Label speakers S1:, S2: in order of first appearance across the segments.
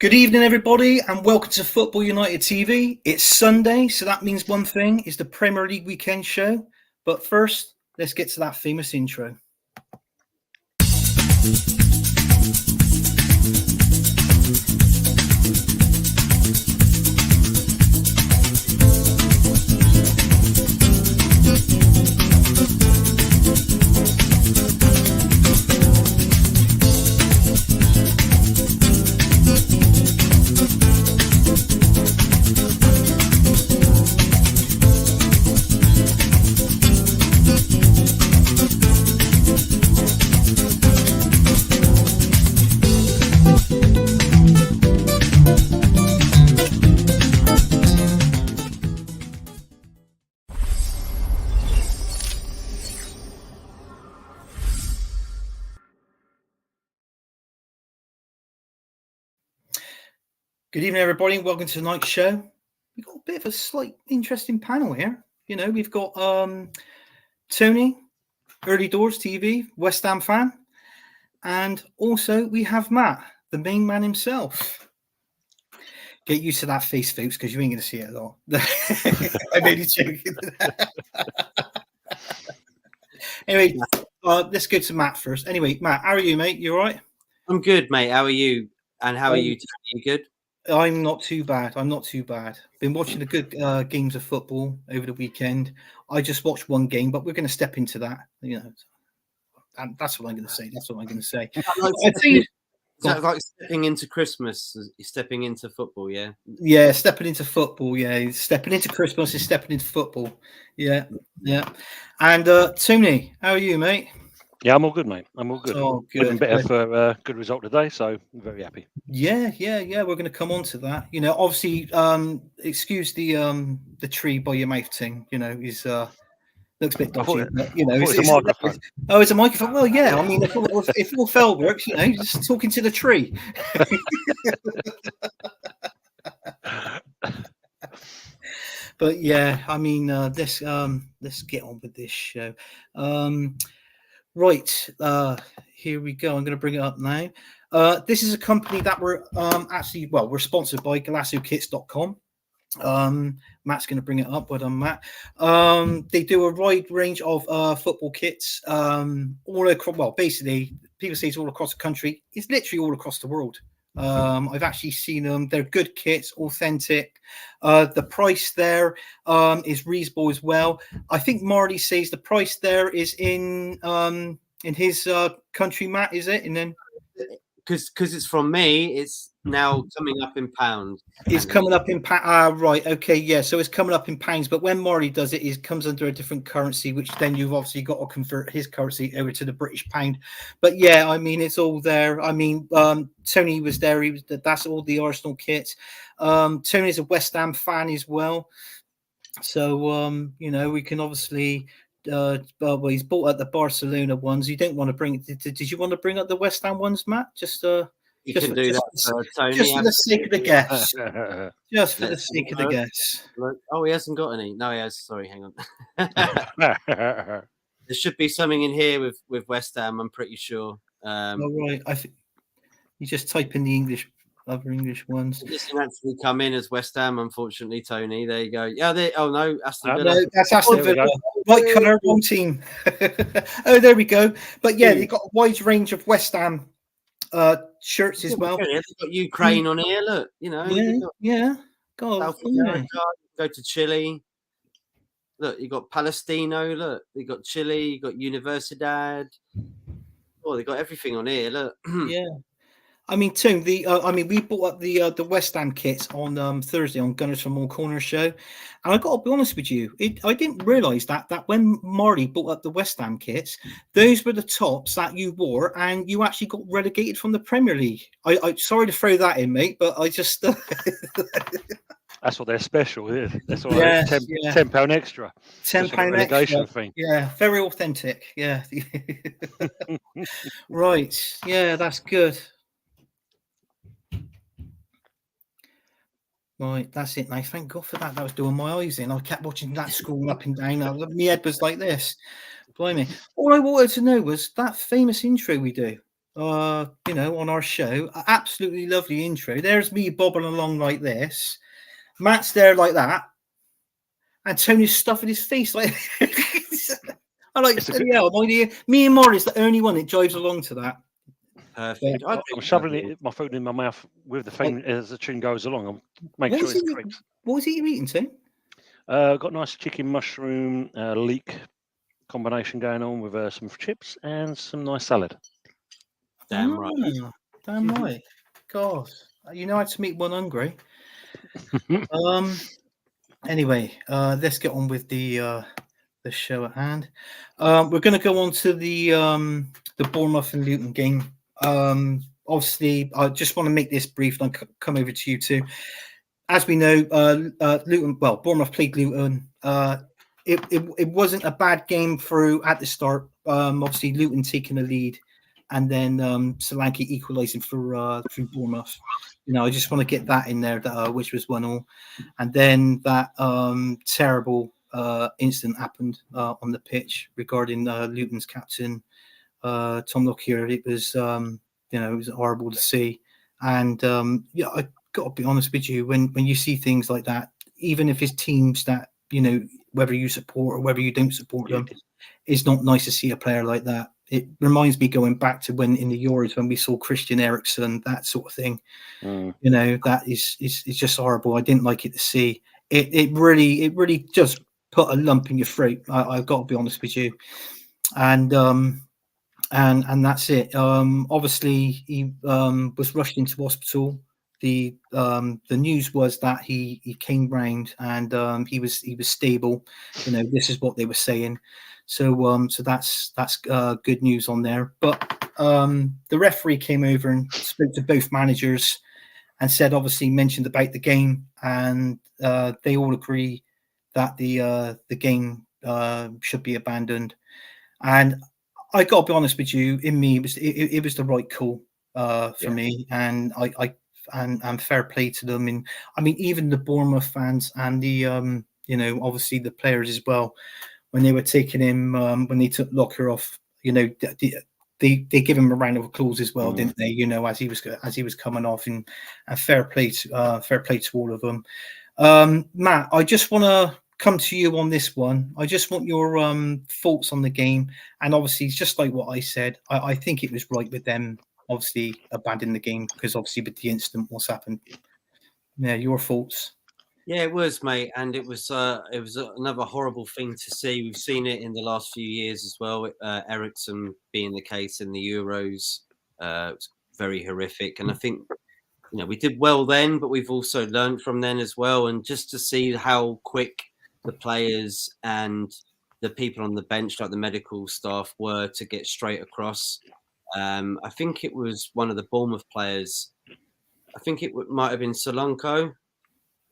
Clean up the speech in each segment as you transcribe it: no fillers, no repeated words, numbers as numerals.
S1: Good evening, everybody, and welcome to Football United TV. It's Sunday, so that means one thing, is the Premier League weekend show. But first, let's get to that famous intro. Good evening, everybody. Welcome to tonight's show. We've got a bit of a slight interesting panel here. You know, we've got Tony, Earlydoor TV, West Ham fan, and also we have Matt, the main man himself. Get used to that face, folks, because you ain't going to see it at all. I'm only joking. Anyway, let's go to Matt first. Anyway, Matt, how are you, mate? You all right?
S2: I'm good, mate. How are you? And how are you? You good?
S1: I'm not too bad. Been watching the good games of football over the weekend. I just watched one game, but we're going to step into that. You know, and that's what I'm going to say.
S2: Like stepping into Christmas, stepping into football, yeah?
S1: Yeah, stepping into football, yeah. Stepping into Christmas is stepping into football. Yeah. And Tony, how are you, mate?
S3: Yeah, I'm all good, mate. I'm all good.
S1: Oh, good.
S3: Feeling better for a good result today, so I'm very happy.
S1: Yeah. We're going to come on to that. You know, obviously, excuse the tree by your mouth thing. You know, is looks a bit dodgy, but you know,
S3: it's a microphone.
S1: Oh, it's a microphone. Well, yeah. I mean, if all fell works, you know, you're just talking to the tree. But yeah, I mean, let's get on with this show. Right, here we go. I'm going to bring it up now. This is a company that we're sponsored by, GalassoKits.com. Matt's going to bring it up. Well done, Matt. They do a wide range of football kits all across. Well, basically, people say it's all across the country. It's literally all across the world. I've actually seen them. They're good kits, authentic. The price there is reasonable as well. I think Marty says the price there is in his country, Matt, is it? And then
S2: because it's from me, it's now coming up in pounds.
S1: It's coming up in pounds. Right. Okay. Yeah. So it's coming up in pounds. But when Marty does it, it comes under a different currency, which then you've obviously got to convert his currency over to the British pound. But yeah, I mean, it's all there. I mean, Tony was there. That's all the Arsenal kits. Tony's a West Ham fan as well. So, you know, we can obviously. He's bought up the Barcelona ones. You don't want to bring. Did you want to bring up the West Ham ones, Matt?
S2: You can do that, Tony.
S1: Just for the sake of the guests. Just for the sake of the guests.
S2: Oh, he hasn't got any. No, he has. Sorry, hang on. There should be something in here with West Ham. I'm pretty sure.
S1: Right. I think you just type in the other English ones.
S2: This can actually come in as West Ham, unfortunately, Tony. There you go. Yeah. Oh no, Aston Villa.
S1: No, that's Aston Villa. Right colour, wrong team. Oh, there we go. But yeah, they've got a wide range of West Ham shirts as well.
S2: They've got Ukraine on here. Look, you know.
S1: Yeah. God,
S2: South America, go to Chile. Look, you got Palestino. Look, you got Chile. You got Universidad. Oh, they got everything on here. Look.
S1: Yeah. I mean, Tim, we bought up the West Ham kits on Thursday on Gunners from All Corners show, and I got to be honest with you, I didn't realise that when Marty bought up the West Ham kits, those were the tops that you wore, and you actually got relegated from the Premier League. I'm sorry to throw that in, mate, but I just
S3: That's what they're special, isn't it? That's what £10 extra.
S1: £10 extra. Thing. Yeah, very authentic. Yeah. Right. Yeah, that's good. Right, that's it now. Thank God for that. That was doing my eyes in. I kept watching that scroll up and down. My head was like this. Blimey. All I wanted to know was that famous intro we do. on our show. Absolutely lovely intro. There's me bobbing along like this. Matt's there like that. And Tony's stuffing his face like I'm like, me and Morris, the only one that jives along to that.
S2: Perfect.
S3: I'm shoveling my food in my mouth with the thing as the tune goes along. I'm making sure it's correct.
S1: What was it you're eating, Tim?
S3: Got nice chicken mushroom leek combination going on with some chips and some nice salad.
S2: Damn right.
S1: Damn right. God, you know how to make one hungry. Anyway, let's get on with the show at hand. We're going to go on to the Bournemouth and Luton game. Obviously, I just want to make this brief and I'll come over to you too. As we know, Bournemouth played Luton. It wasn't a bad game through at the start. Obviously, Luton taking the lead, and then Solanke equalising for through Bournemouth. I just want to get that in there, which was 1-1, and then that terrible incident happened on the pitch regarding Luton's captain Tom Lockyer. It was it was horrible to see, and I got to be honest with you, when you see things like that, even if it's teams that whether you support or whether you don't support them, it's not nice to see a player like that. It reminds me going back to when in the Euros when we saw Christian Eriksen, that sort of thing. That is just horrible. I didn't like it to see. It really just put a lump in your throat. I've got to be honest with you, and that's it. Obviously, he was rushed into hospital. The news was that he came round and he was stable. This is what they were saying. So that's good news on there. But the referee came over and spoke to both managers and mentioned about the game, and they all agree that the game should be abandoned. And I got to be honest with you, in me, it was the right call for me, and and fair play to them. And I mean, even the Bournemouth fans and the obviously the players as well, when they were taking him, when they took Lockyer off, they give him a round of applause as well, didn't they? As he was coming off, and fair play to all of them. Matt, I just want to come to you on this one. I just want your thoughts on the game, and obviously, just like what I said, I think it was right with them obviously abandoning the game because obviously with the incident, what's happened. Yeah, your thoughts.
S2: Yeah, it was, mate, and it was another horrible thing to see. We've seen it in the last few years as well. Eriksen being the case in the Euros, it was very horrific, and I think we did well then, but we've also learned from then as well. And just to see how quick the players and the people on the bench, like the medical staff, were to get straight across. I think it was one of the Bournemouth players. I think it might have been Solanke.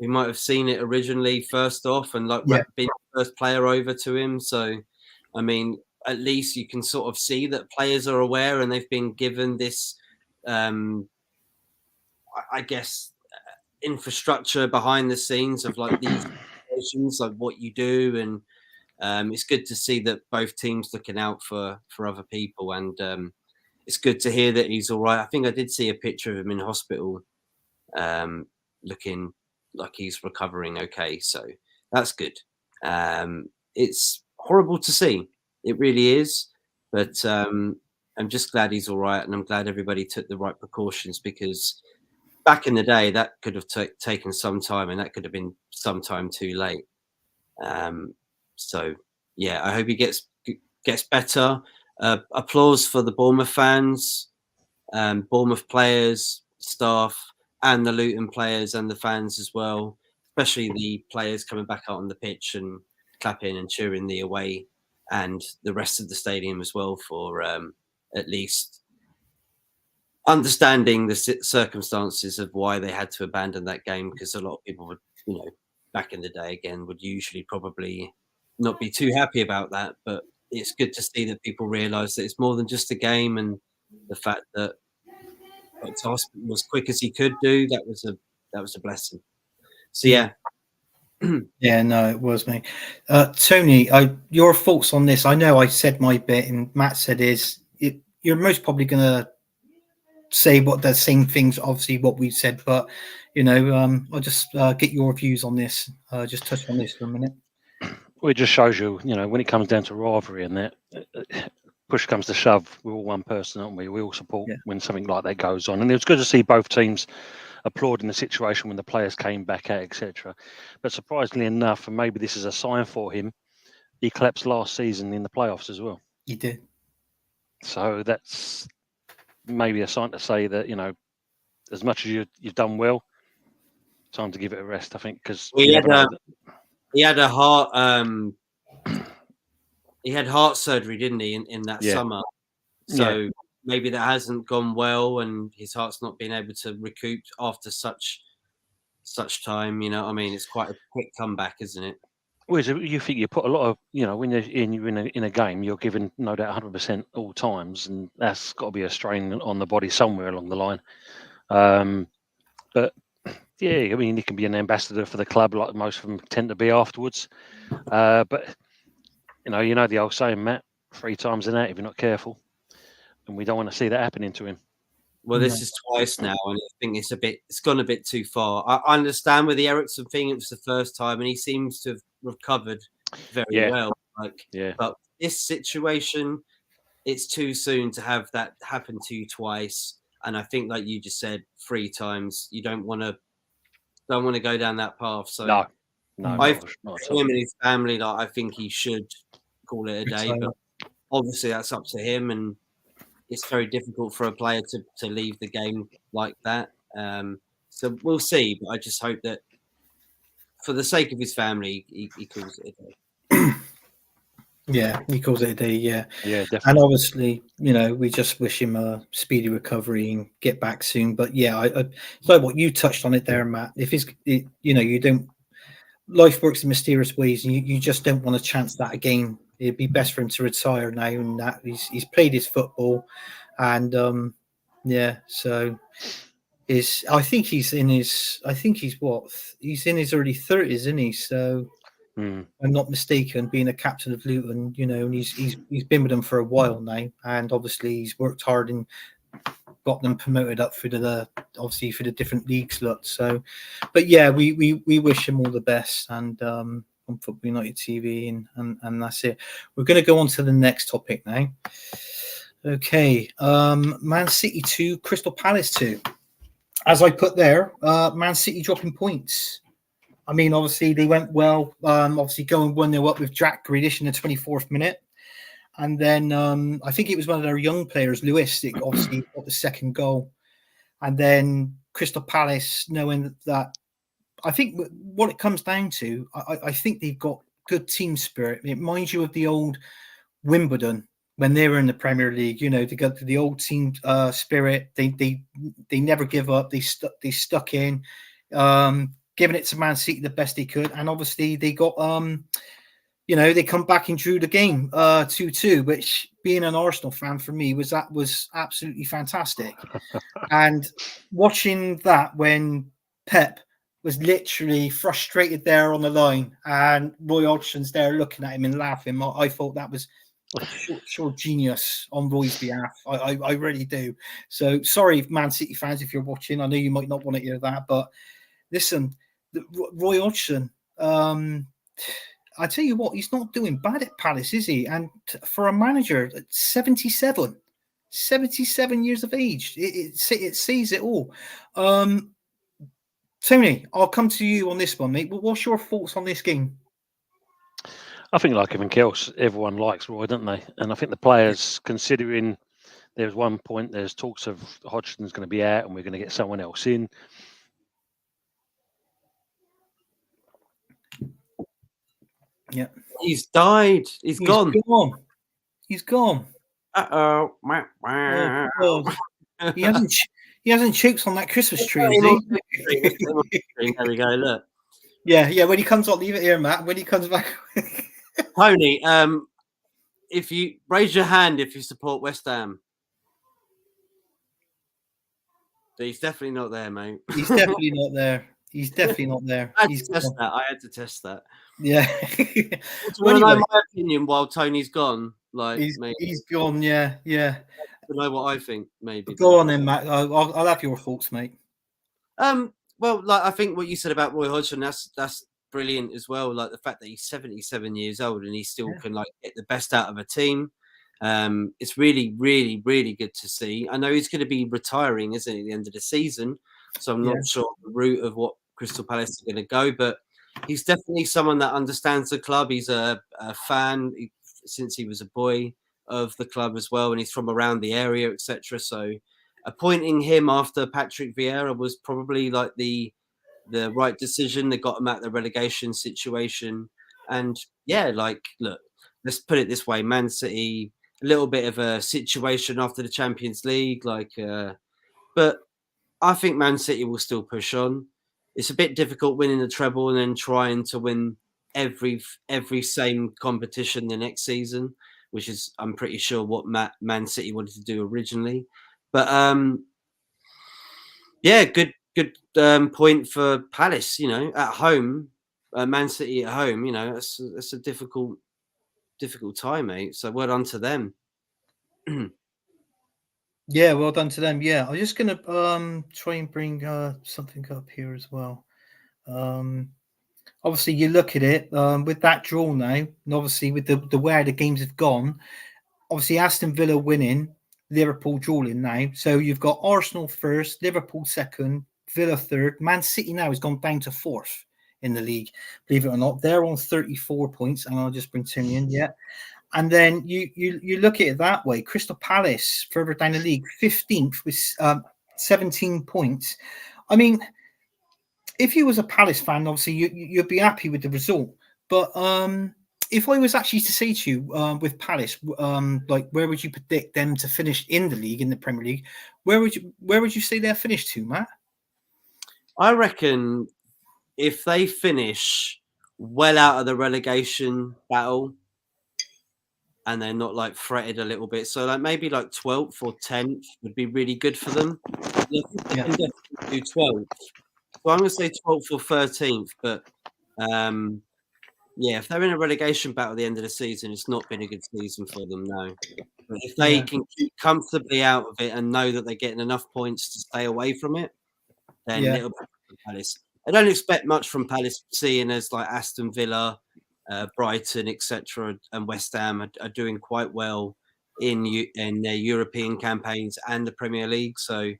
S2: We might have seen it originally first off and been the first player over to him. So, I mean, at least you can sort of see that players are aware and they've been given this, I guess, infrastructure behind the scenes of these situations, like what you do. And it's good to see that both teams looking out for other people. And it's good to hear that he's all right. I think I did see a picture of him in hospital looking like he's recovering okay. So that's good. It's horrible to see. It really is. But I'm just glad he's all right. And I'm glad everybody took the right precautions because back in the day, that could have taken some time and that could have been sometime too late. So, yeah, I hope he gets better. Applause for the Bournemouth fans, Bournemouth players, staff, and the Luton players and the fans as well, especially the players coming back out on the pitch and clapping and cheering the away and the rest of the stadium as well for at least understanding the circumstances of why they had to abandon that game, because a lot of people would, back in the day again, would usually probably not be too happy about that. But it's good to see that people realise that it's more than just a game, and the fact that got to hospital as quick as he could do, that was a blessing. So yeah.
S1: Yeah, no, it was, mate. Tony, your thoughts on this? I know I said my bit and Matt said his. You're most probably going to say what the same things, obviously, what we said, but I'll just get your views on this. Just touch on this for a minute.
S3: Well, it just shows you, when it comes down to rivalry and that, push comes to shove, we're all one person, aren't we? We all support when something like that goes on. And it was good to see both teams applauding the situation when the players came back out, etc. But surprisingly enough, and maybe this is a sign for him, he collapsed last season in the playoffs as well.
S1: He did.
S3: So that's maybe a sign to say that, as much as you've done well, time to give it a rest, I think, because
S2: he had a heart he had heart surgery, didn't he, in that summer? So maybe that hasn't gone well, and his heart's not been able to recoup after such time. You know what I mean? It's quite a quick comeback, isn't it?
S3: Well, you think you put a lot of, when you're in a game, you're given no doubt 100% all times, and that's got to be a strain on the body somewhere along the line. But yeah, I mean, he can be an ambassador for the club, like most of them tend to be afterwards. But you know the old saying, Matt, 3 times and out if you're not careful, and we don't want to see that happening to him.
S2: Well, this is twice now, and I think it's gone a bit too far. I understand with the Ericsson thing, it was the first time, and he seems to have recovered very well. But this situation, it's too soon to have that happen to you twice. And I think, like you just said, 3 times, you don't want to go down that path. So
S3: no,
S2: I him and his family, I think he should call it a day. But obviously, that's up to him, and it's very difficult for a player to leave the game like that. So we'll see. But I just hope that, for the sake of his family, he calls it a day.
S1: Yeah, he calls it a day. Yeah,
S3: definitely.
S1: And obviously, we just wish him a speedy recovery and get back soon. But so what you touched on it there, Matt. If you don't, life works in mysterious ways, and you just don't want to chance that again. It'd be best for him to retire now, and that he's played his football, and so I think he's in his early 30s, isn't he? So I'm not mistaken, being a captain of Luton, and he's been with them for a while now, and obviously he's worked hard and got them promoted up through the different leagues. So, but yeah, we wish him all the best, and on Football United TV, and that's it. We're going to go on to the next topic now. Okay, Man City 2, Crystal Palace 2. As I put there, Man City dropping points. I mean, obviously they went well. Obviously going 1-0 up with Jack Grealish in the 24th minute, and then I think it was one of their young players, Lewis, that obviously got the second goal, and then Crystal Palace, knowing that. I think what it comes down to, I think they've got good team spirit. It reminds you of the old Wimbledon when they were in the Premier League. They got the old team spirit. They never give up. They stuck in, giving it to Man City the best they could, and obviously they got they come back and drew the game 2-2, which, being an Arsenal fan, for me was absolutely fantastic. And watching that when Pep was literally frustrated there on the line, and Roy Hodgson's there looking at him and laughing. I thought that was sure genius on Roy's behalf. I really do. So sorry, Man City fans, if you're watching. I know you might not want to hear that, but listen, Roy Hodgson. I tell you what, he's not doing bad at Palace, is he? And for a manager at 77 years of age, it sees it all. Tony, I'll come to you on this one, mate. But what's your thoughts on this game?
S3: I think, like everything else, everyone likes Roy, don't they? And I think the players, considering there's one point, there's talks of Hodgson's going to be out and we're going to get someone else in.
S1: Yeah.
S2: He's died. He's gone.
S1: He's gone.
S2: Uh-oh.
S1: He hasn't choked on that Christmas tree, is he?
S2: There we go, look.
S1: Yeah, when he comes on, leave it here, Matt. When he comes back.
S2: Tony, if you raise your hand if you support West Ham. He's definitely not there, mate.
S1: He's definitely not there.
S2: I had to test that.
S1: Yeah.
S2: Anyway, my opinion while Tony's gone.
S1: He's gone, yeah.
S2: to know what I think. Maybe
S1: Go on then, Matt. I'll have your thoughts, mate.
S2: Well, like I think what you said about Roy Hodgson, that's brilliant as well. Like the fact that he's 77 years old and he still can like get the best out of a team. It's really, really, really good to see. I know he's going to be retiring, isn't he, at the end of the season? So I'm not sure the route of what Crystal Palace are going to go, but he's definitely someone that understands the club. He's a fan since he was a boy of the club as well, and he's from around the area, etc. So appointing him after Patrick Vieira was probably like the right decision. They got him out of the relegation situation, and yeah, like look, let's put it this way: Man City, a little bit of a situation after the Champions League, but I think Man City will still push on. It's a bit difficult winning the treble and then trying to win every same competition the next season, which is I'm pretty sure what Man City wanted to do originally. But yeah, good point for Palace. You know, at home, Man City at home. You know, that's a difficult time, mate. So well done to them.
S1: Yeah, well done to them. Yeah, I'm just gonna try and bring something up here as well. Obviously, you look at it with that draw now, and obviously with the way the games have gone. Obviously, Aston Villa winning, Liverpool drawing now. So you've got Arsenal first, Liverpool second, Villa third. Man City now has gone down to fourth in the league. Believe it or not, they're on 34 points, and I'll just bring Tony in. Yeah. And then you look at it that way. Crystal Palace further down the league, 15th with 17 points. I mean, if you was a Palace fan, obviously you'd be happy with the result. But if I was actually to say to you with Palace, like where would you predict them to finish in the league, in the Premier League? Where would you say they're finished to, Matt?
S2: I reckon if they finish well out of the relegation battle, and they're not like fretted a little bit. So like maybe like 12th or 10th would be really good for them. They can definitely do 12th. So I'm going to say 12th or 13th. But yeah, if they're in a relegation battle at the end of the season, it's not been a good season for them, no. But if they can keep comfortably out of it and know that they're getting enough points to stay away from it, then little bit from Palace. I don't expect much from Palace, seeing as like Aston Villa, Brighton, etc., and West Ham are doing quite well in their European campaigns and the Premier League. So,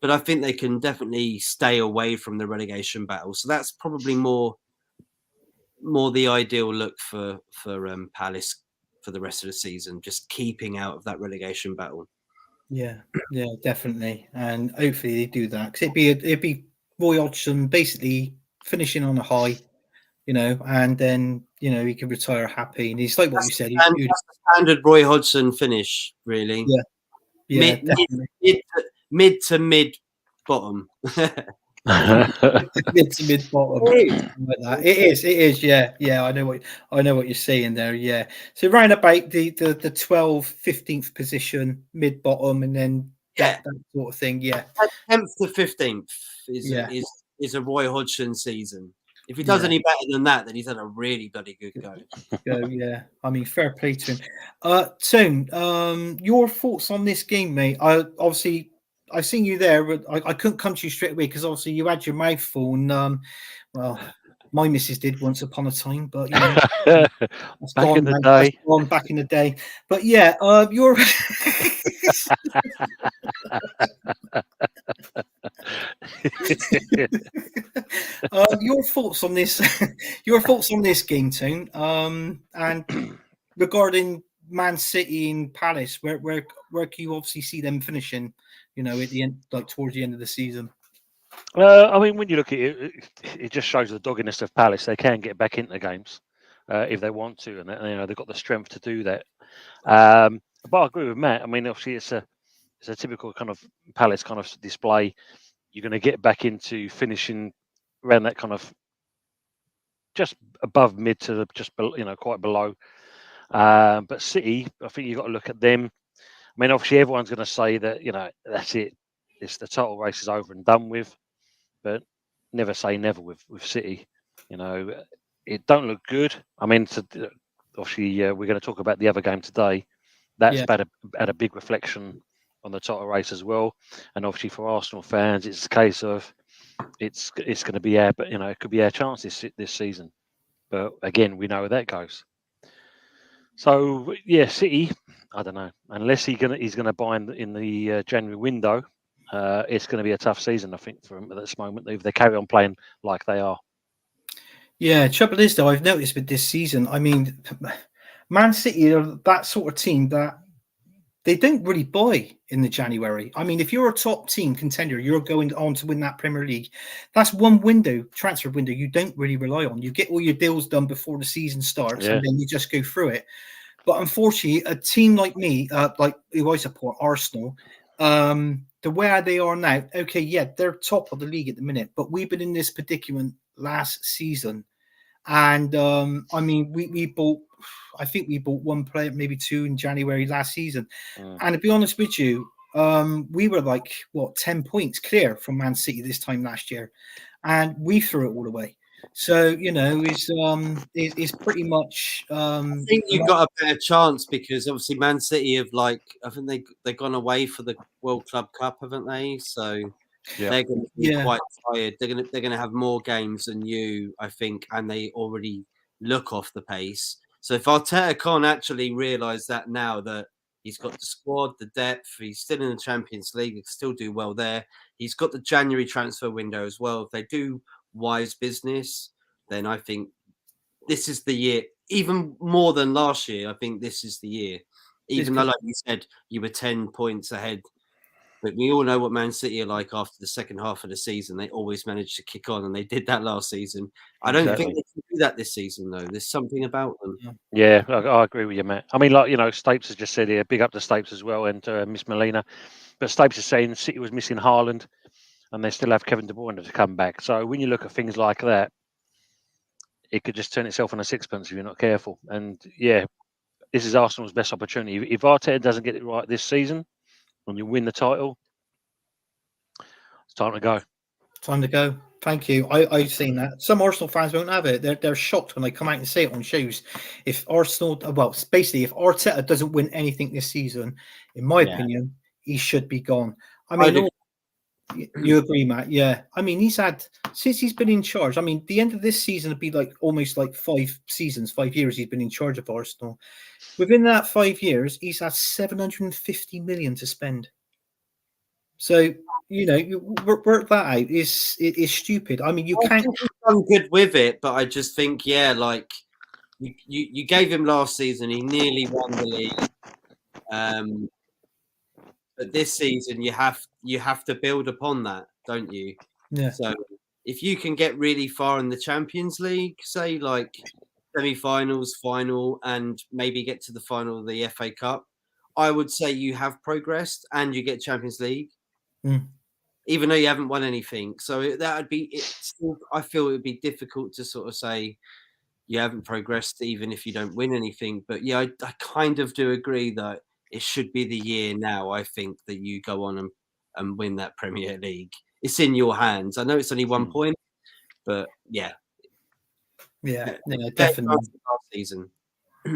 S2: but I think they can definitely stay away from the relegation battle. So that's probably more the ideal look for Palace for the rest of the season, just keeping out of that relegation battle.
S1: Yeah, definitely, and hopefully they do that because it'd be Roy Hodgson basically finishing on a high, you know, and then he can retire happy. And he's like what you said,
S2: that's the standard Roy Hodgson finish, really.
S1: Yeah,
S2: mid to mid bottom.
S1: mid to mid bottom. Like that. It is. Yeah. I know what you're saying there. Yeah. So round about the 12th, 15th position, mid bottom, and then that sort of thing. Yeah.
S2: 10th to 15th is a Roy Hodgson season. If he does any better than that, then he's had a really bloody good go.
S1: Yeah. I mean, fair play to him. Tone, your thoughts on this game, mate? I seen you there, but I couldn't come to you straight away because obviously you had your mouth full. And well, my missus did once upon a time, but
S3: back in the day.
S1: Back in the day. But yeah, your your thoughts on this? Your thoughts on this game, Tone? And regarding Man City and Palace, where can you obviously see them finishing? At the end, like towards the end of the season.
S3: I mean, when you look at it, it just shows the dogginess of Palace. They can get back into the games if they want to, and they've got the strength to do that. But I agree with Matt. I mean, obviously, it's a typical kind of Palace kind of display. You're going to get back into finishing around that kind of just above mid to just quite below. But City, I think you've got to look at them. I mean, obviously, everyone's going to say that that's it. It's the title race is over and done with. But never say never with City. It don't look good. I mean, obviously, we're going to talk about the other game today. That's had a big reflection on the title race as well. And obviously for Arsenal fans, it's a case of it's going to be but it could be our chance this season. But again, we know where that goes. So yeah, City, I don't know. Unless he's gonna buy in the January window, it's going to be a tough season, I think, for him at this moment if they carry on playing like they are.
S1: Yeah, trouble is though, I've noticed with this season, I mean, Man City are that sort of team that they don't really buy in the January. I mean, if you're a top team contender, you're going on to win that Premier League. That's one transfer window you don't really rely on. You get all your deals done before the season starts, and then you just go through it. But unfortunately, a team like me, like who I support, Arsenal, the way they are now, okay, yeah, they're top of the league at the minute, but we've been in this predicament last season. And I mean, we bought, I think we bought one player, maybe two in January last season. And to be honest with you, we were like, 10 points clear from Man City this time last year. And we threw it all away. So, it's pretty much.
S2: I think you've got a better chance because obviously Man City have I think they've gone away for the World Club Cup, haven't they? So they're going to be quite tired. They're going to have more games than you, I think, and they already look off the pace. So if Arteta can't actually realise that now that he's got the squad, the depth, he's still in the Champions League, he can still do well there. He's got the January transfer window as well. If they do wise business, then I think this is the year. Even more than last year, I think this is the year. Even though, like you said, you were 10 points ahead. But we all know what Man City are like after the second half of the season. They always manage to kick on, and they did that last season. I don't think they can do that this season, though. There's something about them.
S3: Yeah, I agree with you, Matt. I mean, Stapes has just said here, big up to Stapes as well, and Miss Molina. But Stapes is saying City was missing Haaland, and they still have Kevin De Bruyne to come back. So when you look at things like that, it could just turn itself on a sixpence if you're not careful. And yeah, this is Arsenal's best opportunity. If Arteta doesn't get it right this season, when you win the title, it's time to go.
S1: Time to go. Thank you. I've seen that. Some Arsenal fans won't have it. They're shocked when they come out and say it on shows. If Arsenal, basically, if Arteta doesn't win anything this season, in my opinion, he should be gone. I mean, you agree, Matt? Yeah. I mean, he's had, since he's been in charge, I mean, the end of this season would be almost 5 seasons, 5 years he's been in charge of Arsenal. Within that 5 years, he's had 750 million to spend. So, work that out. It's stupid. I mean,
S2: I think he's done good with it, but I just think, you gave him last season, he nearly won the league. But this season, you have to build upon that, don't you?
S1: Yeah.
S2: So if you can get really far in the Champions League, say semi-finals, final, and maybe get to the final of the FA Cup, I would say you have progressed and you get Champions League, even though you haven't won anything. So that would be I feel it would be difficult to sort of say you haven't progressed even if you don't win anything. But yeah, I kind of do agree that it should be the year now, I think, that you go on and win that Premier League. It's in your hands. I know it's only 1 point, but yeah.
S1: Yeah, definitely.
S2: Last season.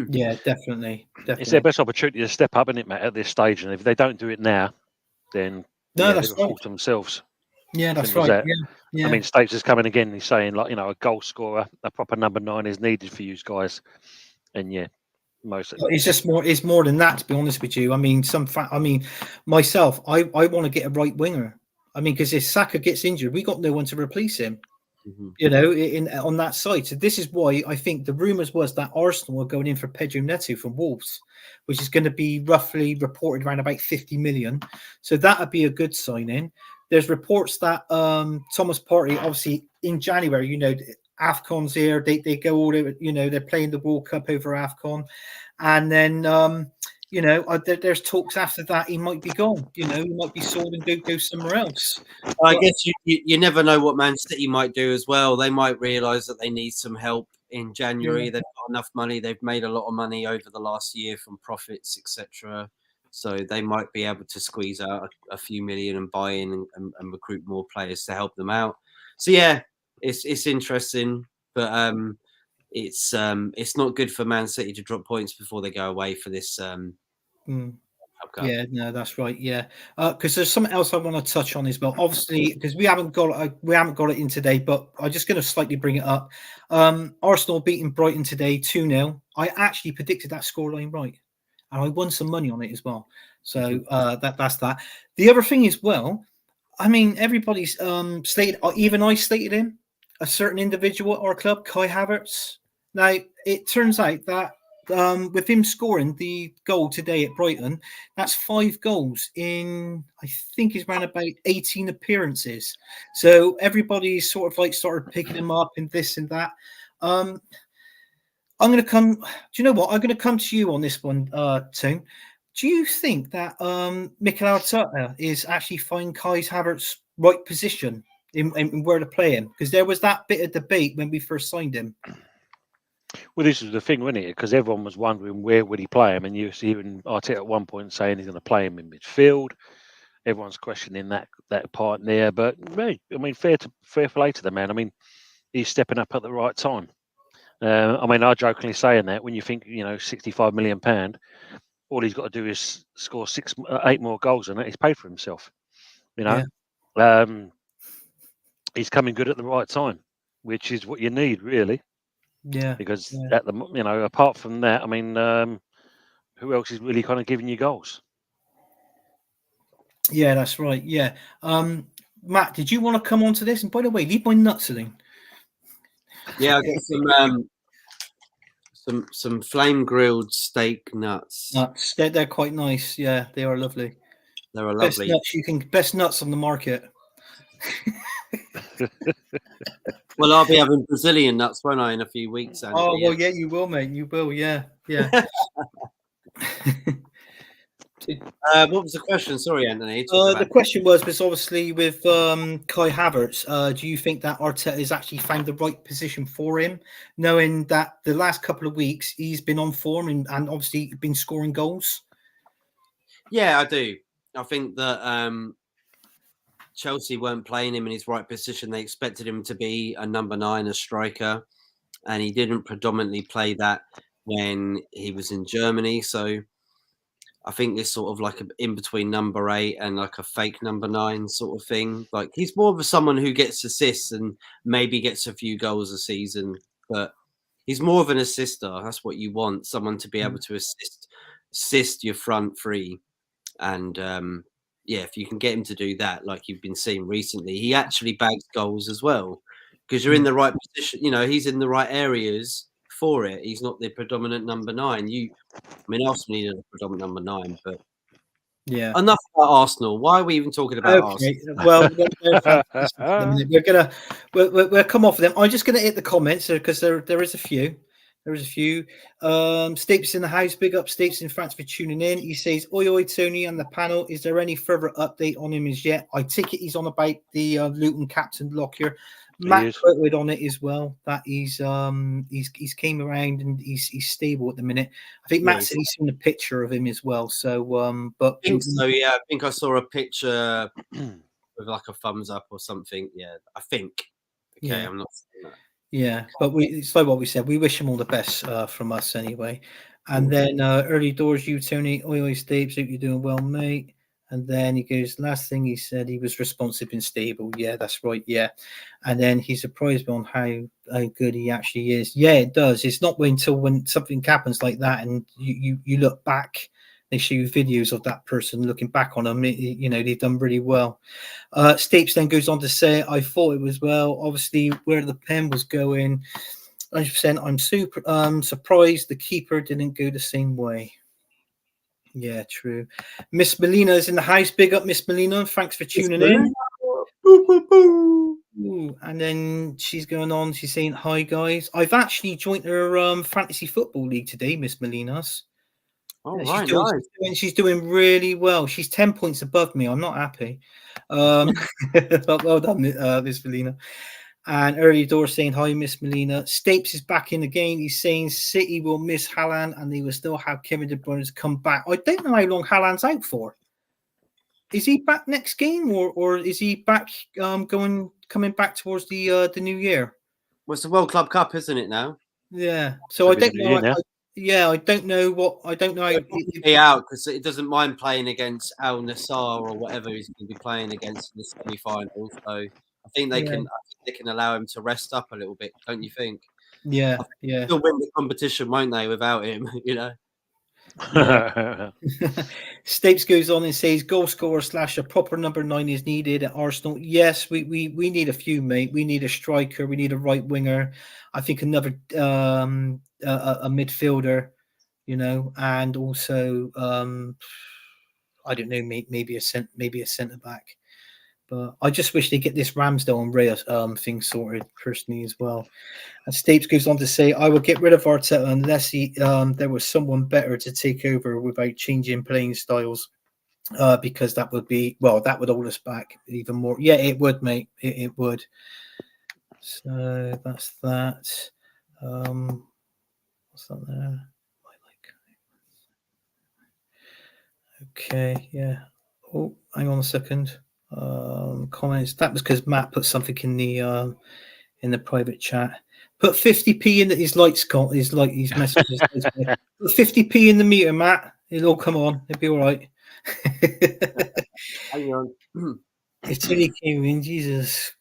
S1: Yeah, definitely.
S3: It's their best opportunity to step up, isn't it, Matt, at this stage? And if they don't do it now, then
S1: that's
S3: they'll fall to themselves.
S1: Yeah, that's right. Yeah.
S3: I mean, Stapes is coming again. He's saying, a goal scorer, a proper number 9 is needed for you guys. And
S1: it's just more. It's more than that, to be honest with you. I mean, myself, I want to get a right winger. I mean, because if Saka gets injured, we got no one to replace him. On that side. So this is why I think the rumours was that Arsenal are going in for Pedro Neto from Wolves, which is going to be roughly reported around about 50 million. So that would be a good sign-in. There's reports that Thomas Partey, obviously in January, AFCON's here. They go all over, they're playing the World Cup over AFCON. And then, there's talks after that he might be gone. He might be sold and go somewhere else.
S2: I guess you never know what Man City might do as well. They might realise that they need some help in January. They've got enough money. They've made a lot of money over the last year from profits, etc. So they might be able to squeeze out a few million and buy in and recruit more players to help them out. So yeah, it's interesting, but it's not good for Man City to drop points before they go away for this
S1: Yeah, no, that's right. Yeah, because there's something else I want to touch on as well. Obviously, because we haven't got it in today, but I'm just going to slightly bring it up. Arsenal beating Brighton today 2-0. I actually predicted that scoreline right, and I won some money on it as well. So that's that. The other thing as well, I mean, everybody's stated, even I stated him, a certain individual at our club, Kai Havertz. Now it turns out that with him scoring the goal today at Brighton, that's 5 goals in, I think he's around about 18 appearances. So everybody's sort of like started picking him up and this and that. I'm going to come. Do you know what? I'm going to come to you on this one, Tim. Do you think that Mikel Arteta is actually finding Kai Havertz's right position in where to play him? Because there was that bit of debate when we first signed him.
S3: Well, this was the thing, wasn't it? Because everyone was wondering where would he play him, and you see even Arteta at one point saying he's going to play him in midfield. Everyone's questioning that part there, but hey, I mean, fair play to the man. I mean, he's stepping up at the right time. I mean, I jokingly saying that when you think, £65 million, all he's got to do is score 8 more goals, and he's paid for himself. He's coming good at the right time, which is what you need, really.
S1: Yeah.
S3: Because at the apart from that, I mean, who else is really kind of giving you goals?
S1: Yeah, that's right. Yeah. Matt, did you want to come on to this? And by the way, leave my nuts in.
S2: Yeah, I got some flame grilled steak nuts.
S1: They're quite nice. Yeah, they are lovely.
S2: They are lovely.
S1: Best nuts on the market.
S2: Well, I'll be having Brazilian nuts, won't I, in a few weeks? Andy?
S1: Oh, well, yeah, you will, mate. You will, yeah.
S2: What was the question? Sorry, Anthony.
S1: The question was obviously with Kai Havertz. Do you think that Arteta has actually found the right position for him, knowing that the last couple of weeks he's been on form and obviously been scoring goals?
S2: Yeah, I do. I think that Chelsea weren't playing him in his right position. They expected him to be a number 9, a striker, and he didn't predominantly play that when he was in Germany. So I think it's sort of like in between number 8 and like a fake number 9 sort of thing. Like he's more of someone who gets assists and maybe gets a few goals a season, but he's more of an assister. That's what you want, someone to be able to assist your front three. And if you can get him to do that, like you've been seeing recently, he actually bags goals as well because you're in the right position. He's in the right areas for it. He's not the predominant number 9. Arsenal needed a predominant number 9, but
S1: yeah.
S2: Enough about Arsenal. Why are we even talking about Arsenal?
S1: Well, we'll come off of them. I'm just gonna hit the comments because there is a few. There is a few. Stapes in the house. Big up Stapes in France for tuning in. He says, "Oi, oi, Tony and the panel. Is there any further update on him as yet? I take it he's on about the Luton captain Lockyer. Matt quoted on it as well that he's came around and he's stable at the minute. I think Matt said he's seen a picture of him as well. So, but
S2: I think so. Yeah, I think I saw a picture with like a thumbs up or something. Yeah, I think. Okay, yeah. I'm not saying that.
S1: Yeah, but it's like what we said. We wish him all the best from us anyway. And then early doors, you Tony, oi, Stapes, hope you're doing well, mate. And then he goes, last thing he said, he was responsive and stable. Yeah, that's right. Yeah. And then he surprised me on how good he actually is. Yeah, it does. It's not until when something happens like that and you look back, they show you videos of that person looking back on them. They've done really well. Stapes then goes on to say, I thought it was well. Obviously, where the pen was going, 100%. I'm super surprised the keeper didn't go the same way. Yeah, true. Miss Melina is in the house. Big up, Miss Melina. Thanks for tuning in. Ooh, and then she's going on. She's saying, hi, guys. I've actually joined her fantasy football league today, Miss Melina's.
S2: Oh,
S1: yeah, she's doing really well. She's 10 points above me. I'm not happy. Well done, Miss Melina. And early door saying, hi, Miss Melina. Stapes is back in the game. He's saying City will miss Haaland and they will still have Kevin De Bruyne come back. I don't know how long Haaland's out for. Is he back next game or is he back coming back towards the new year?
S2: Well, it's the World Club Cup, isn't it now?
S1: Yeah. So I don't know. Yeah, I don't know what I don't know.
S2: He'll probably be out because it doesn't mind playing against Al Nassr or whatever he's going to be playing against in the semi-finals. So I think they can allow him to rest up a little bit, don't you think?
S1: Yeah, yeah.
S2: They'll win the competition, won't they, without him? You know.
S1: Yeah. Stapes goes on and says goal scorer / a proper number 9 is needed at Arsenal. Yes, we need a few, mate. We need a striker, we need a right winger. I think another a midfielder, you know, and also I don't know, maybe a centre back. But I just wish they get this Ramsdale and Reyes thing sorted personally as well. And Stapes goes on to say, I would get rid of Arteta unless there was someone better to take over without changing playing styles. Because that would hold us back even more. Yeah, it would, mate. It would. So that's that. What's that there? Okay, yeah. Oh, hang on a second. Comments. That was because Matt put something in the private chat. Put 50p in his lights. His messages. Put 50p in the meter, Matt. It'll all come on. It'll be all right.
S2: Hang on.
S1: It's only came in. Jesus,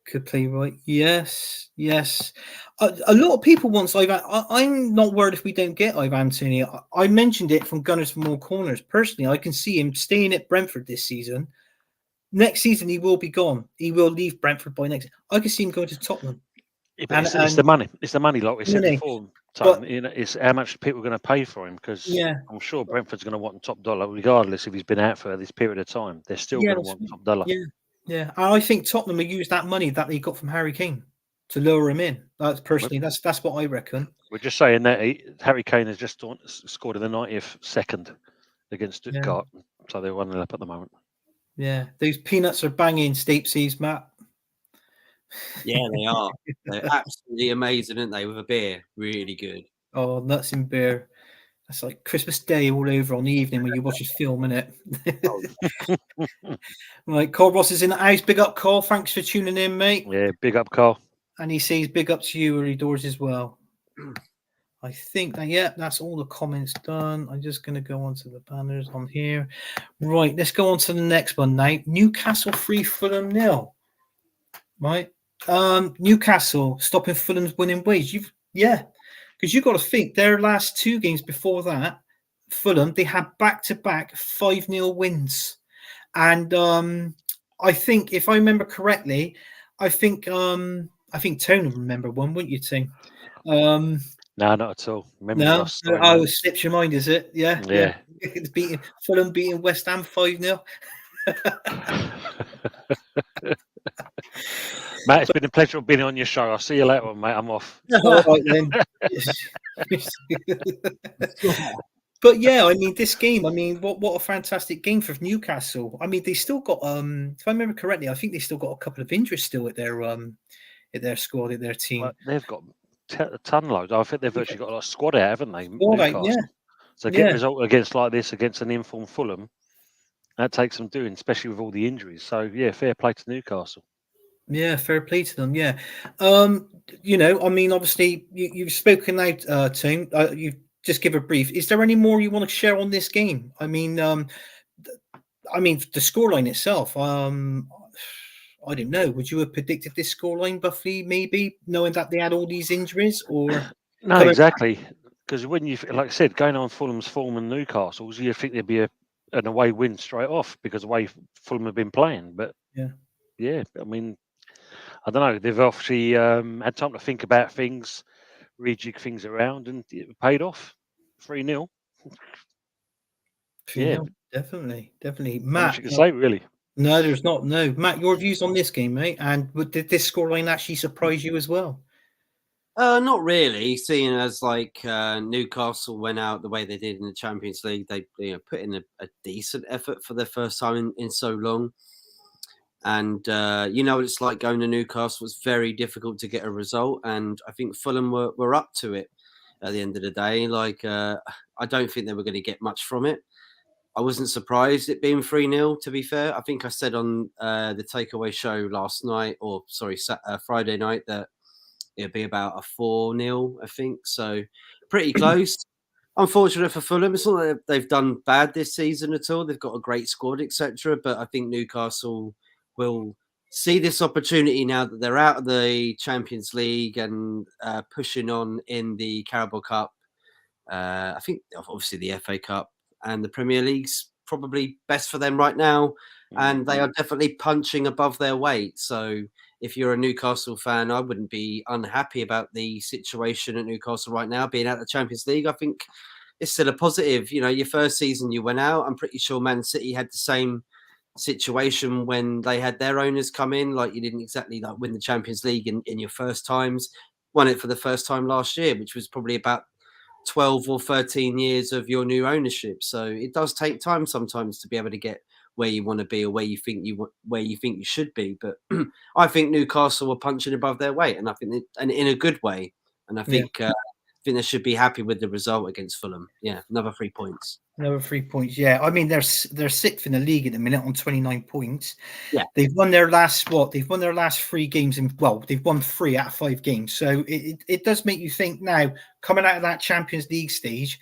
S1: could play right. Yes, yes. A lot of people want Ivan. I'm not worried if we don't get Ivan Toney. I mentioned it from Gunners from All Corners. Personally, I can see him staying at Brentford this season. Next season, he will be gone. He will leave Brentford by next. I can see him going to Tottenham.
S3: Yeah, but it's the money. It's the money, like we said before.
S1: But,
S3: you know, it's how much people are going to pay for him, because I'm sure Brentford's going to want top dollar, regardless if he's been out for this period of time. They're still going to want top dollar.
S1: Yeah. I think Tottenham will use that money that they got from Harry Kane to lure him in. That's personally, that's what I reckon.
S3: We're just saying that Harry Kane has just scored in the 90th second against Stuttgart, so they're 1-0 up at the moment.
S1: Yeah, those peanuts are banging, Stapesies, Matt.
S2: Yeah, they are. They're absolutely amazing, aren't they? With a beer, really good.
S1: Oh, nuts and beer. That's like Christmas Day all over on the evening when you watch a film, innit? Right, Cole Ross is in the house. Big up, Cole. Thanks for tuning in, mate.
S3: Yeah, big up, Cole.
S1: And he says big up to you, Early Doors, as well. I think that, that's all the comments done. I'm just going to go on to the banners on here. Right, let's go on to the next one now. Newcastle 3, Fulham 0. Right. Newcastle stopping Fulham's winning ways. Because you've got to think their last 2 games before that, Fulham, they had back-to-back 5-0 wins. And I think, if I remember correctly, I think Tony will remember one, wouldn't you, Tim?
S3: No, not at all.
S1: No, it slips your mind, is it? Yeah. It's Fulham beating West Ham 5-0.
S3: Matt, it's been a pleasure being on your show. I'll see you later, mate. I'm off.
S1: All right, then. But yeah, I mean, this game, what a fantastic game for Newcastle. I mean, they still got, if I remember correctly, I think they still got a couple of injuries still at their squad, at their team.
S3: Well, they've got a ton loads. I think they've actually got a squad out, haven't they? So get a result against an informed Fulham, that takes some doing, especially with all the injuries. So yeah, fair play to Newcastle.
S1: Yeah, fair play to them. Yeah, obviously you've spoken out, Tim. You've just give a brief. Is there any more you want to share on this game? I mean, the scoreline itself. I don't know. Would you have predicted this scoreline, Buffy? Maybe knowing that they had all these injuries, or
S3: no, exactly. Because when you, like I said, going on Fulham's form and Newcastle's, you think there'd be an away win straight off because the way Fulham have been playing. But yeah. I mean, I don't know. They've obviously had time to think about things, rejig things around, and it paid off. 3-0.
S1: Yeah, definitely. Matt,
S3: much you can say, really.
S1: No, there's not. No, Matt, your views on this game, mate, and did this scoreline actually surprise you as well?
S2: Not really. Seeing as Newcastle went out the way they did in the Champions League, they put in a decent effort for their first time in so long. And it's like going to Newcastle was very difficult to get a result, and I think Fulham were up to it at the end of the day. I don't think they were going to get much from it. I wasn't surprised it being 3-0, to be fair. I think I said on the takeaway show last night, Friday night, that it'd be about a 4-0, I think. So pretty close. unfortunate for Fulham. It's not that they've done bad this season at all. They've got a great squad, etc. But I think Newcastle will see this opportunity now that they're out of the Champions League and pushing on in the Carabao Cup. I think obviously the FA Cup and the Premier League's probably best for them right now, and they are definitely punching above their weight. So if you're a Newcastle fan, I wouldn't be unhappy about the situation at Newcastle right now, being out of the Champions League. I think it's still a positive. You know, your first season you went out. I'm pretty sure Man City had the same situation when they had their owners come in. Like, you didn't exactly like win the Champions League in your first times. Won it for the first time last year, which was probably about 12 or 13 years of your new ownership. So it does take time sometimes to be able to get where you want to be or where you think you should be. But I think Newcastle were punching above their weight, and I think and in a good way. And I think they should be happy with the result against Fulham. Yeah, another 3 points.
S1: Another 3 points. Yeah, I mean they're sixth in the league at the minute on 29 points.
S2: Yeah,
S1: they've won their last They've won their last 3 games they've won 3 out of 5 games. So it does make you think now, coming out of that Champions League stage,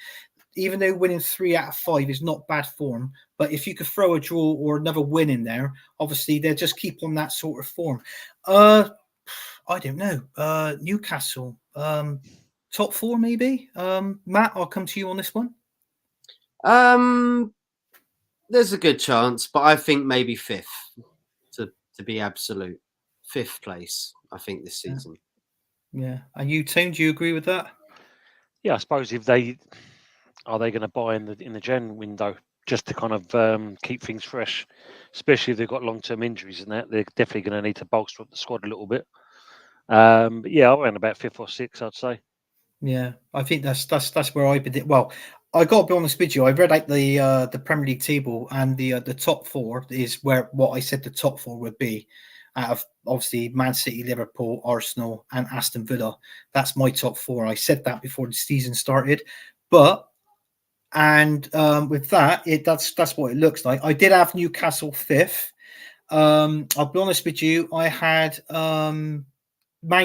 S1: even though winning 3 out of 5 is not bad form, but if you could throw a draw or another win in there, obviously they'll just keep on that sort of form. I don't know. Newcastle, top 4 maybe. Matt, I'll come to you on this one.
S2: There's a good chance, but I think maybe 5th to be absolute. 5th place, I think, this season.
S1: Yeah. And you, Tim, do you agree with that?
S3: Yeah, I suppose if they going to buy in the Jan window just to kind of keep things fresh, especially if they've got long-term injuries and that, they're definitely going to need to bolster up the squad a little bit. But yeah, around about 5th or 6th, I'd say.
S1: Yeah, I think that's where I predict. Well, I got to be honest with you. I read out the Premier League table, and the top 4 is what I said the top 4 would be, out of obviously Man City, Liverpool, Arsenal, and Aston Villa. That's my top 4. I said that before the season started, with that, that's what it looks like. I did have Newcastle 5th. I'll be honest with you. I had Man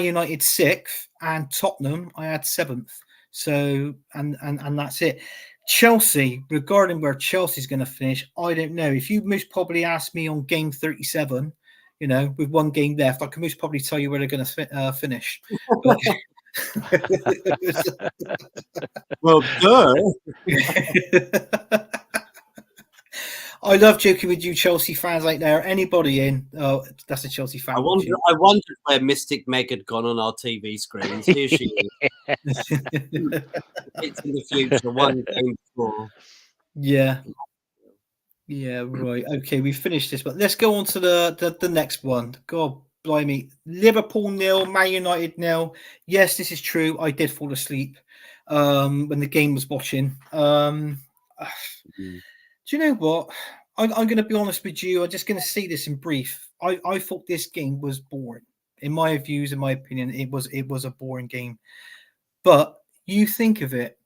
S1: United 6th and Tottenham I had 7th. So and that's it. Chelsea, regarding where Chelsea's going to finish, I don't know. If you most probably asked me on game 37, you know, with 1 game left, I can most probably tell you where they're going to finish.
S2: Well, duh.
S1: I love joking with you Chelsea fans out there. Anybody in? Oh, that's a Chelsea fan.
S2: I wondered where Mystic Meg had gone on our TV screens. Here she is. It's in the future, 1 game before.
S1: Yeah. Yeah, right. Okay, we finished this, but let's go on to the next one. God blimey. Liverpool 0, Man United 0. Yes, this is true. I did fall asleep when the game was watching. Do you know what? I'm going to be honest with you. I'm just going to say this in brief. I thought this game was boring. In my views, in my opinion, it was a boring game. But you think of it,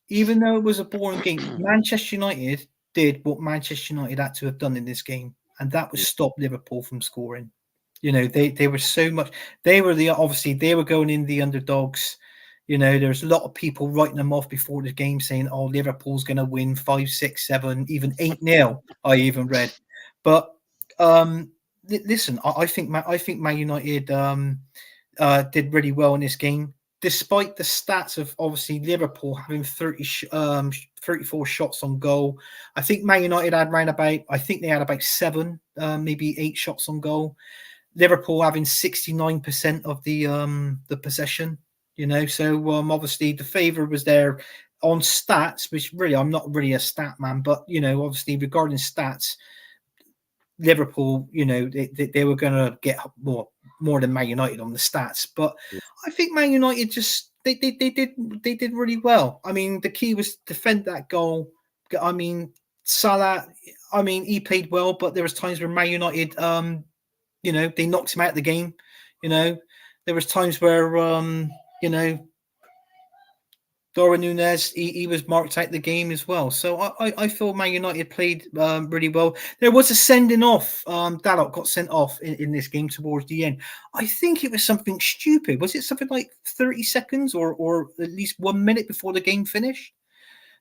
S1: even though it was a boring game, Manchester United did what Manchester United had to have done in this game, and that was stop Liverpool from scoring. You know, they were so much. They were obviously they were going in the underdogs. You know, there's a lot of people writing them off before the game saying, oh, Liverpool's going to win 5, 6, 7, even 8-0, I even read. But listen, I think Man United did really well in this game, despite the stats of obviously Liverpool having 34 shots on goal. I think Man United had they had about 7, maybe 8 shots on goal. Liverpool having 69% of the possession. You know, so obviously the favour was there on stats, which really I'm not really a stat man, but you know, obviously regarding stats, Liverpool, you know, they were going to get more than Man United on the stats, but I think Man United just they did really well. I mean, the key was defend that goal. I mean, Salah, I mean, he played well, but there was times where Man United, you know, they knocked him out of the game. You know, there was times where you know, Darwin Núñez, he was marked out the game as well. So I feel Man United played really well. There was a sending off. Dalot got sent off in this game towards the end. I think it was something stupid. Was it something like 30 seconds or at least 1 minute before the game finished?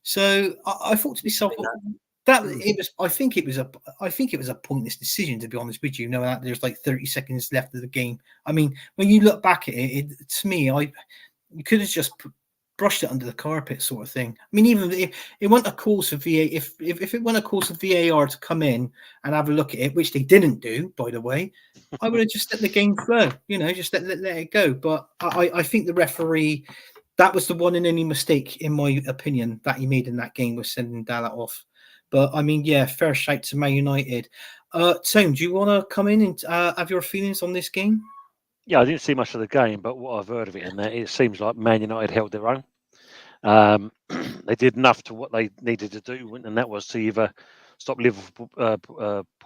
S1: So I thought to myself that it was. I think it was a pointless decision, to be honest with you. Knowing that there's like 30 seconds left of the game. I mean, when you look back at it, to me, you could have just brushed it under the carpet, sort of thing. I mean, even if it wasn't a cause for if it wasn't a cause for VAR to come in and have a look at it, which they didn't do, by the way, I would have just let the game flow. Just let it go. But I think the referee. That was the one and only mistake, in my opinion, that he made in that game, was sending Dalla off. But I mean, yeah, fair shout to Man United. Tone, do you want to come in and have your feelings on this game?
S3: Yeah, I didn't see much of the game, but what I've heard of it in there, it seems like Man United held their own. They did enough to what they needed to do, and that was to either stop Liverpool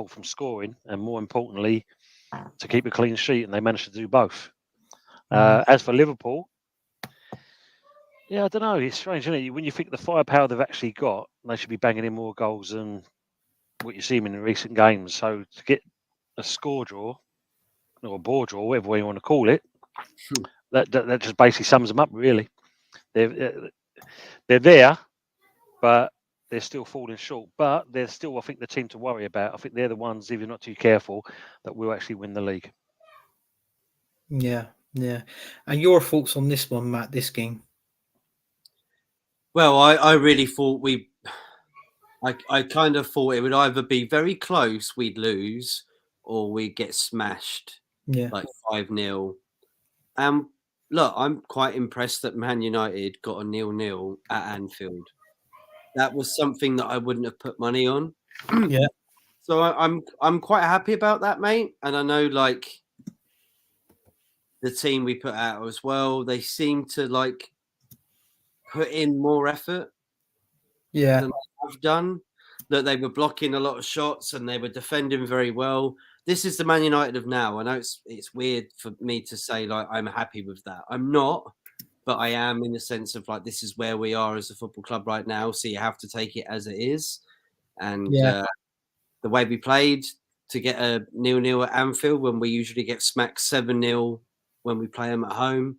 S3: from scoring, and more importantly, to keep a clean sheet, and they managed to do both. As for Liverpool, yeah, I don't know. It's strange, isn't it? When you think the firepower they've actually got, they should be banging in more goals than what you see them in recent games. So to get a score draw, or a ball draw, whatever way you want to call it, that just basically sums them up, really. They're there, but they're still falling short. But they're still, I think, the team to worry about. I think they're the ones, if you're not too careful, that will actually win the league.
S1: Yeah. And your thoughts on this one, Matt, this game?
S2: Well, I really thought I kind of thought it would either be very close, we'd lose, or we'd get smashed, like 5-0. Look, I'm quite impressed that Man United got a 0-0 at Anfield. That was something that I wouldn't have put money on.
S1: Yeah.
S2: So I'm quite happy about that, mate. And I know, like, the team we put out as well, they seem to like put in more effort than they've done. That they were blocking a lot of shots and they were defending very well. This is the Man United of now. I know it's weird for me to say like I'm happy with that. I'm not, but I am, in the sense of like this is where we are as a football club right now. So you have to take it as it is. And the way we played to get a 0-0 at Anfield, when we usually get smacked 7-0 when we play them at home,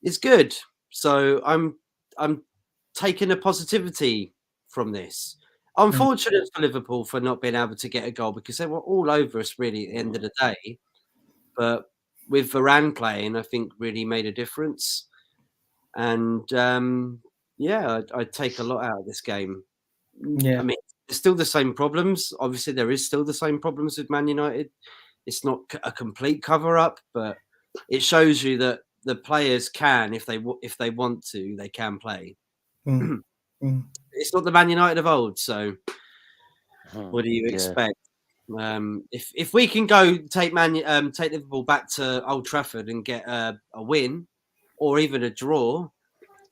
S2: is good. So I'm taking a positivity from this. Unfortunate for Liverpool for not being able to get a goal, because they were all over us really at the end of the day. But with Varane playing, I think really made a difference. And I'd take a lot out of this game.
S1: Yeah.
S2: I mean, there's still the same problems. Obviously, there is still the same problems with Man United. It's not a complete cover up, but it shows you that the players can, if they want to, they can play. It's not the Man United of old, so what do you expect? If we can go take Liverpool back to Old Trafford and get a win or even a draw,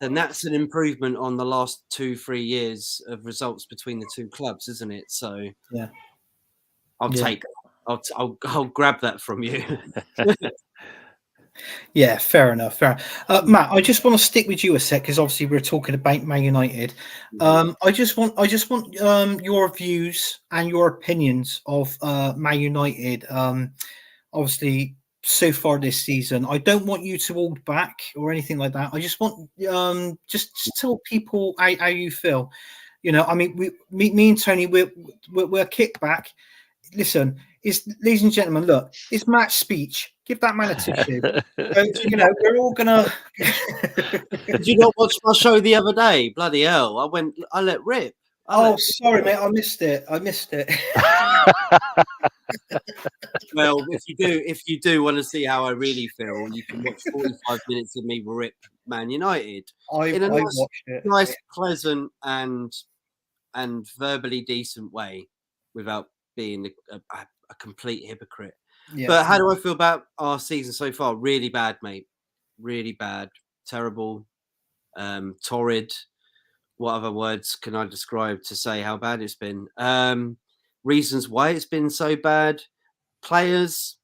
S2: then that's an improvement on the last 2-3 years of results between the two clubs, isn't it? So
S1: yeah,
S2: I'll grab that from you.
S1: Yeah, fair enough. Matt, I just want to stick with you a sec, because obviously we're talking about Man United. I just want your views and your opinions of Man United. Obviously, so far this season, I don't want you to hold back or anything like that. I just want just tell people how you feel. I mean, me and Tony, we're kicked back. Listen, ladies and gentlemen, look, it's Matt's speech. Give that man a tissue. We're all gonna.
S2: Did you not watch my show the other day? Bloody hell! I let rip.
S1: Sorry, mate. I missed it.
S2: Well, if you do want to see how I really feel, you can watch 45 minutes of me rip Man United in a nice, pleasant, and verbally decent way, without being a complete hypocrite. Yeah. But how do I feel about our season so far? Really bad, mate. Really bad. Terrible. Torrid. What other words can I describe to say how bad it's been? Reasons why it's been so bad. Players.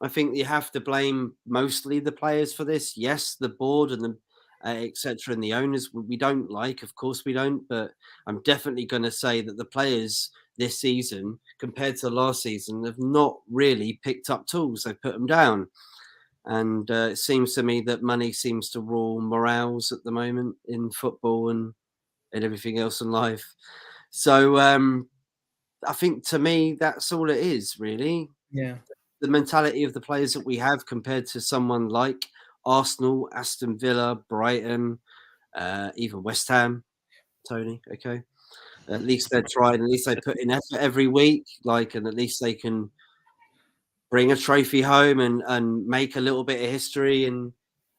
S2: I think you have to blame mostly the players for this. Yes, the board and the etc. and the owners we don't like. Of course we don't. But I'm definitely going to say that the players this season, compared to last season, have not really picked up tools. They've put them down. And it seems to me that money seems to rule morals at the moment in football and and everything else in life. So I think to me, that's all it is, really.
S1: Yeah.
S2: The mentality of the players that we have compared to someone like Arsenal, Aston Villa, Brighton, even West Ham, Tony. Okay. At least they're trying. At least they put in effort every week. And at least they can bring a trophy home and make a little bit of history. And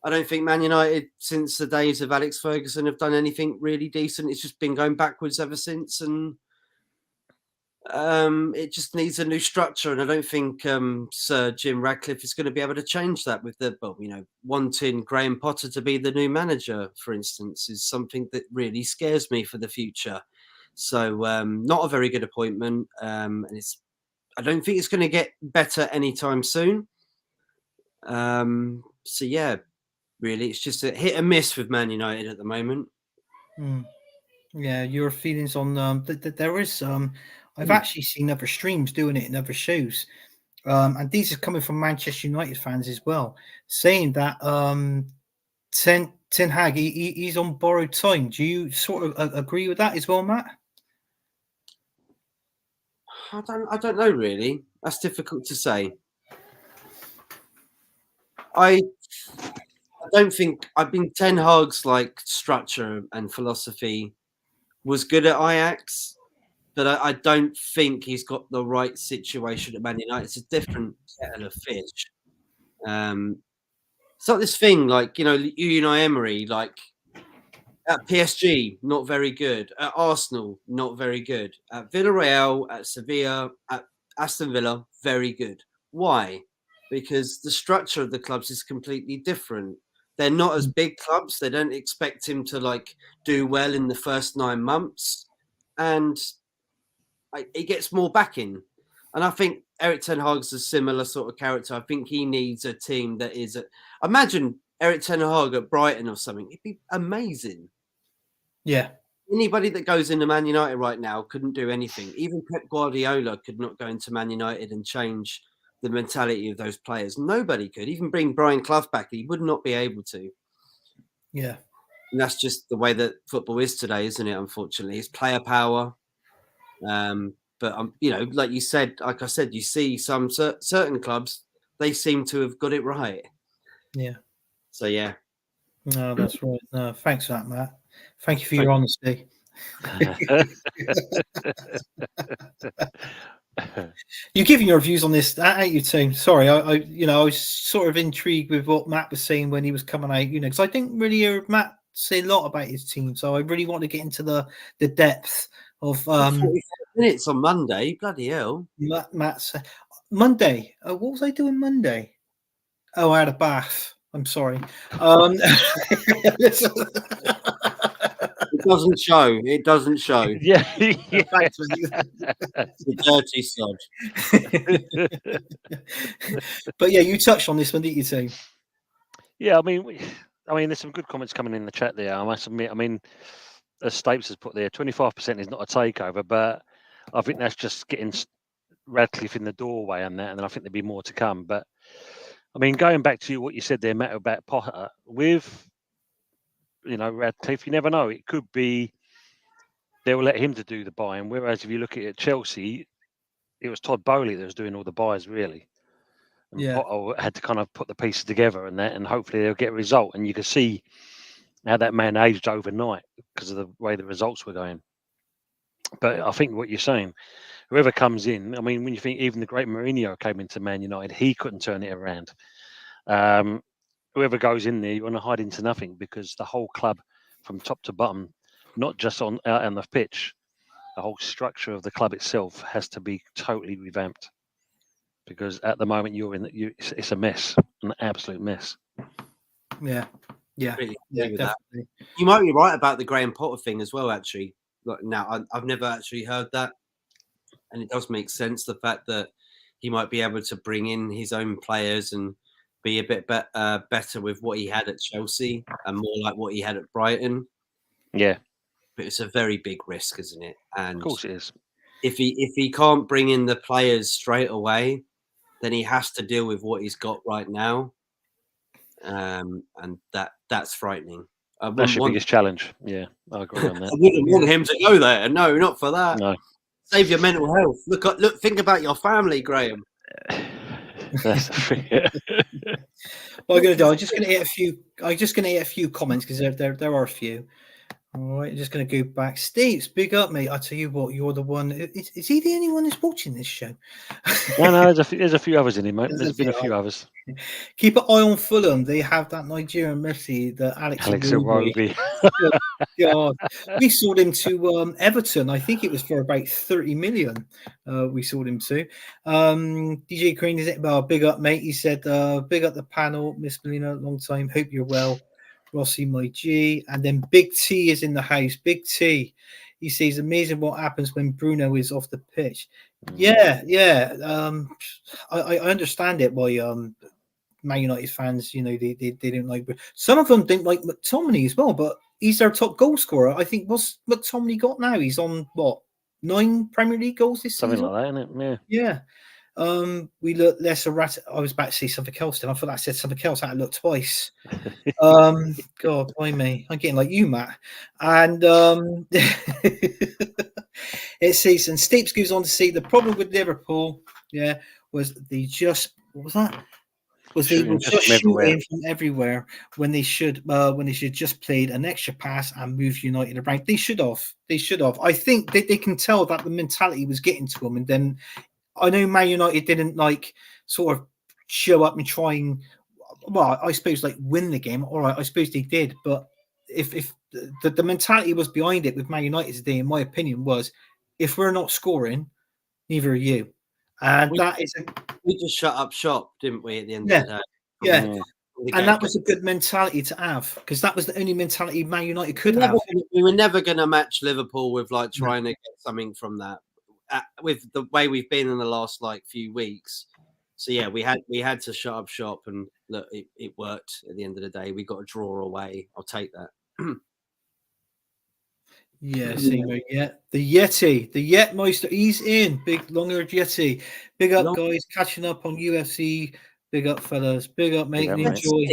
S2: I don't think Man United, since the days of Alex Ferguson, have done anything really decent. It's just been going backwards ever since. And it just needs a new structure. And I don't think Sir Jim Ratcliffe is going to be able to change that with wanting Graham Potter to be the new manager, for instance, is something that really scares me for the future. So not a very good appointment. And I don't think it's going to get better anytime soon. So yeah, really, it's just a hit and miss with Man United at the moment.
S1: Yeah, your feelings on there is I've actually seen other streams doing it in other shows, and these are coming from Manchester United fans as well, saying that Ten Hag he's on borrowed time. Do you sort of agree with that as well, Matt?
S2: I don't know really. That's difficult to say. I don't think Ten Hag's structure and philosophy was good at Ajax, but I don't think he's got the right situation at Man United. It's a different kettle of fish. It's not this thing Unai Emery, at PSG, not very good. At Arsenal, not very good. At Villarreal, at Sevilla, at Aston Villa, very good. Why? Because the structure of the clubs is completely different. They're not as big clubs. They don't expect him to do well in the first 9 months, and he gets more backing. And I think Erik ten Hag's a similar sort of character. I think he needs a team that is. Imagine Erik ten Hag at Brighton or something. It'd be amazing.
S1: Yeah.
S2: Anybody that goes into Man United right now couldn't do anything. Even Pep Guardiola could not go into Man United and change the mentality of those players. Nobody could. Even bring Brian Clough back, he would not be able to.
S1: Yeah.
S2: And that's just the way that football is today, isn't it? Unfortunately, it's player power. But like you said, like I said, you see some certain clubs, they seem to have got it right.
S1: Yeah.
S2: So yeah.
S1: No, that's right. No, thanks for that, Matt. Thank you for your honesty. You're giving your views on this, ain't you, Tim? Sorry, I was sort of intrigued with what Matt was saying when he was coming out, because I didn't really hear Matt say a lot about his team, so I really want to get into the depth of
S2: 45 minutes on Monday, bloody hell.
S1: Matt's Monday. What was I doing Monday? Oh, I had a bath. I'm sorry.
S2: It doesn't show. It doesn't show.
S3: Yeah.
S2: The dirty sod.
S1: But yeah, you touched on this one, didn't you, Tim?
S3: Yeah, I mean, there's some good comments coming in the chat there. I must admit. I mean, as Stapes has put there, 25% is not a takeover, but I think that's just getting Radcliffe in the doorway and that, and then I think there'll be more to come. But I mean, going back to what you said there, Matt, about Potter, with Radcliffe, you never know. It could be they will let him to do the buying. Whereas if you look at it, Chelsea, it was Todd Bowley that was doing all the buys, really. And
S1: Yeah.
S3: Potter had to kind of put the pieces together and that, and hopefully they'll get a result. And you can see how that man aged overnight because of the way the results were going. But I think what you're saying, whoever comes in, I mean, when you think even the great Mourinho came into Man United, he couldn't turn it around. Whoever goes in there, you want to hide into nothing because the whole club from top to bottom, not just out on the pitch, the whole structure of the club itself has to be totally revamped because at the moment it's a mess, an absolute mess.
S1: Yeah. Yeah.
S2: Really
S1: Yeah,
S2: with
S1: definitely.
S2: that. You might be right about the Graham Potter thing as well, actually. Now, I've never actually heard that. And it does make sense, the fact that he might be able to bring in his own players and be a bit better with what he had at Chelsea and more like what he had at Brighton.
S3: Yeah.
S2: But it's a very big risk, isn't it? And
S3: of course it is.
S2: If he can't bring in the players straight away, then he has to deal with what he's got right now. And that's frightening.
S3: That's your biggest challenge. Yeah, I agree on that.
S2: I wouldn't want him to go there. No, not for that.
S3: No.
S2: Save your mental health. Look. Think about your family, Graham.
S3: That's the thing.
S1: What I'm going to do, I'm just going to hit a few comments because there are a few. All right, I'm just going to go back. Steve, big up, mate. I tell you what, you're the one. Is he the only one who's watching this show?
S3: No, there's a few others in it, mate. There's been a few others.
S1: Keep an eye on Fulham. They have that Nigerian Messi, the Alex Iwobi. God, we sold him to Everton. I think it was for about 30 million. We sold him to. DJ Green is it? Well, big up, mate. He said, "Big up the panel, Miss Melina. Long time. Hope you're well." Rossi, my G, and then Big T is in the house. Big T, he says, amazing what happens when Bruno is off the pitch. Yeah. I understand it why Man United fans, they don't like. Some of them don't like McTominay as well, but he's their top goal scorer. I think what's McTominay got now? He's on what 9 Premier League goals this
S3: Something
S1: season?
S3: like that, isn't it? Yeah.
S1: We look less erratic. I was about to say something else, then I thought I said something else. I had to look twice. God, why me? I'm getting like you, Matt. And it says, and Stapes goes on to say the problem with Liverpool, was they just what was that? Was they were just shooting from everywhere when they should just played an extra pass and moved United around. They should have. I think they can tell that the mentality was getting to them, and then. I know Man United didn't sort of show up and try and, well, I suppose win the game. All right, I suppose they did, but if the mentality was behind it with Man United today, in my opinion, was if we're not scoring, neither are you, and
S2: we just shut up shop, didn't we? At the end of the day,
S1: yeah. And that was a good mentality to have because that was the only mentality Man United could have.
S2: We were never going to match Liverpool with trying to get something from that. With the way we've been in the last few weeks, so yeah, we had to shut up shop, and look, it worked. At the end of the day, we got a draw away. I'll take that.
S1: The Yetmeister, he's in. Big long-haired Yeti. Big up, guys, catching up on UFC. Big up, fellas. Big up, mate, and enjoy.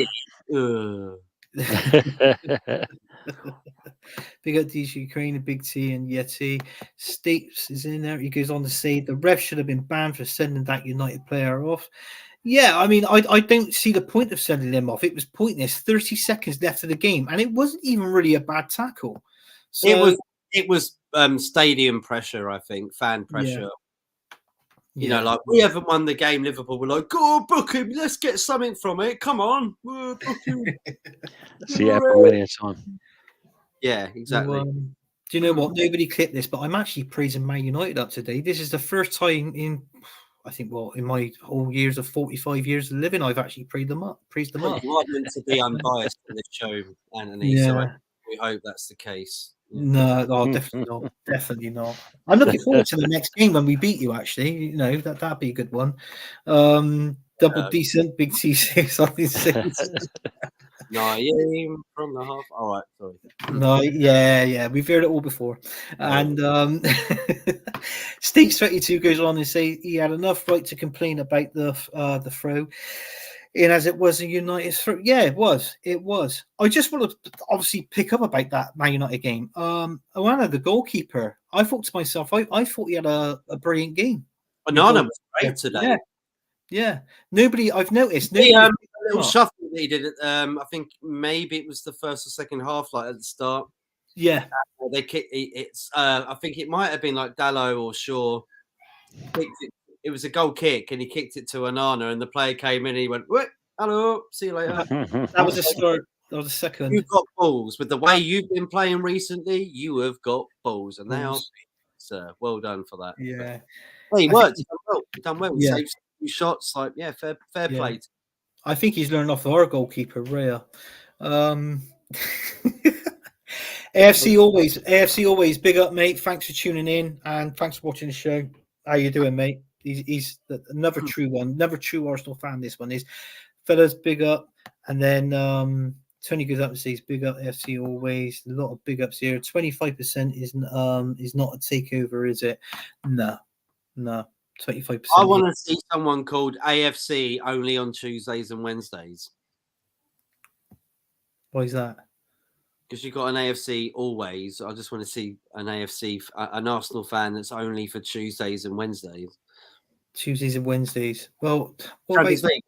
S1: Big up DJ Ukraine, Big T and Yeti. Stapes is in there. He goes on to say the ref should have been banned for sending that United player off. Yeah, I mean, I don't see the point of sending him off. It was pointless. 30 seconds left of the game, and it wasn't even really a bad tackle. So
S2: it was stadium pressure, I think, fan pressure.
S1: Yeah.
S2: You know, we haven't won the game. Liverpool were like, go book him. Let's get something from it. Come on, book him.
S3: See it happen many a time.
S2: Yeah, exactly.
S1: Do you know what? Nobody clipped this, but I'm actually praising Man United up today. This is the first time in, I think, in my whole years of 45 years of living, I've actually praised them up.
S2: You are meant to be unbiased in this show, Anthony. Yeah. So we hope that's the case.
S1: Yeah. No, definitely not. Definitely not. I'm looking forward to the next game when we beat you. Actually, you know that'd be a good one. Double decent, Big T6 on these things.
S2: No, yeah, from the half. All right, sorry.
S1: No, yeah, we've heard it all before. And Steaks 22 goes on and say he had enough right to complain about the throw. And as it was a United throw, yeah, it was. I just want to obviously pick up about that Man United game. Oana, the goalkeeper, I thought to myself, I thought he had a brilliant game.
S2: Onana was great today.
S1: Yeah. Nobody, I've noticed.
S2: Little shuffle that he did. I think maybe it was the first or second half, at the start.
S1: Yeah,
S2: they kicked. It's. I think it might have been Dallo or Shaw. It was a goal kick, and he kicked it to Onana, and the player came in. And he went, "Hello, see you later."
S1: That was a start. That was a second.
S2: You've got balls with the way you've been playing recently. You have got balls, and now, sir, well done for that.
S1: Yeah,
S2: he worked. He done well. He
S1: Yeah.
S2: saved a few shots. Fair play.
S1: I think he's learned off our goalkeeper, Rhea. AFC always. Big up, mate. Thanks for tuning in and thanks for watching the show. How you doing, mate? He's another true one, another true Arsenal fan. This one is, fellas. Big up, and then Tony goes up and says, "Big up, AFC always." A lot of big ups here. 25% is not a takeover, is it? No. 25%.
S2: I want to see someone called AFC only on Tuesdays and Wednesdays.
S1: Why is that?
S2: because you've got an AFC always. I just want to see an an Arsenal fan that's only for Tuesdays and Wednesdays.
S1: Tuesdays and Wednesdays. Well,
S2: Champions League.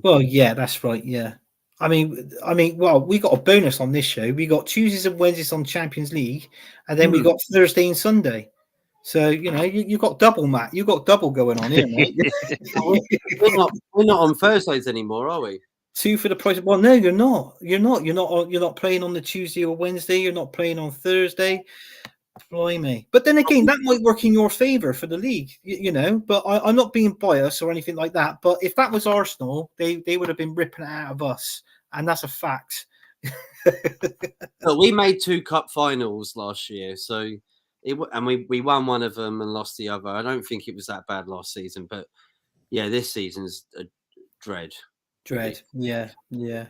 S1: Well, yeah, that's right. Yeah. I mean, well, we got a bonus on this show. We got Tuesdays and Wednesdays on Champions League, and then we got Thursday and Sunday. So you got double, Matt. You got double going on here, mate.
S2: we're not on Thursdays anymore, are we?
S1: 2 for the price of one. No, you're not. You're not playing on the Tuesday or Wednesday. You're not playing on Thursday. Blimey. But then again, that might work in your favour for the league, But I'm not being biased or anything like that. But if that was Arsenal, they would have been ripping it out of us, and that's a fact.
S2: But we made 2 cup finals last year, so we won one of them and lost the other. I don't think it was that bad last season, but yeah, this season's a dread.
S1: Yeah.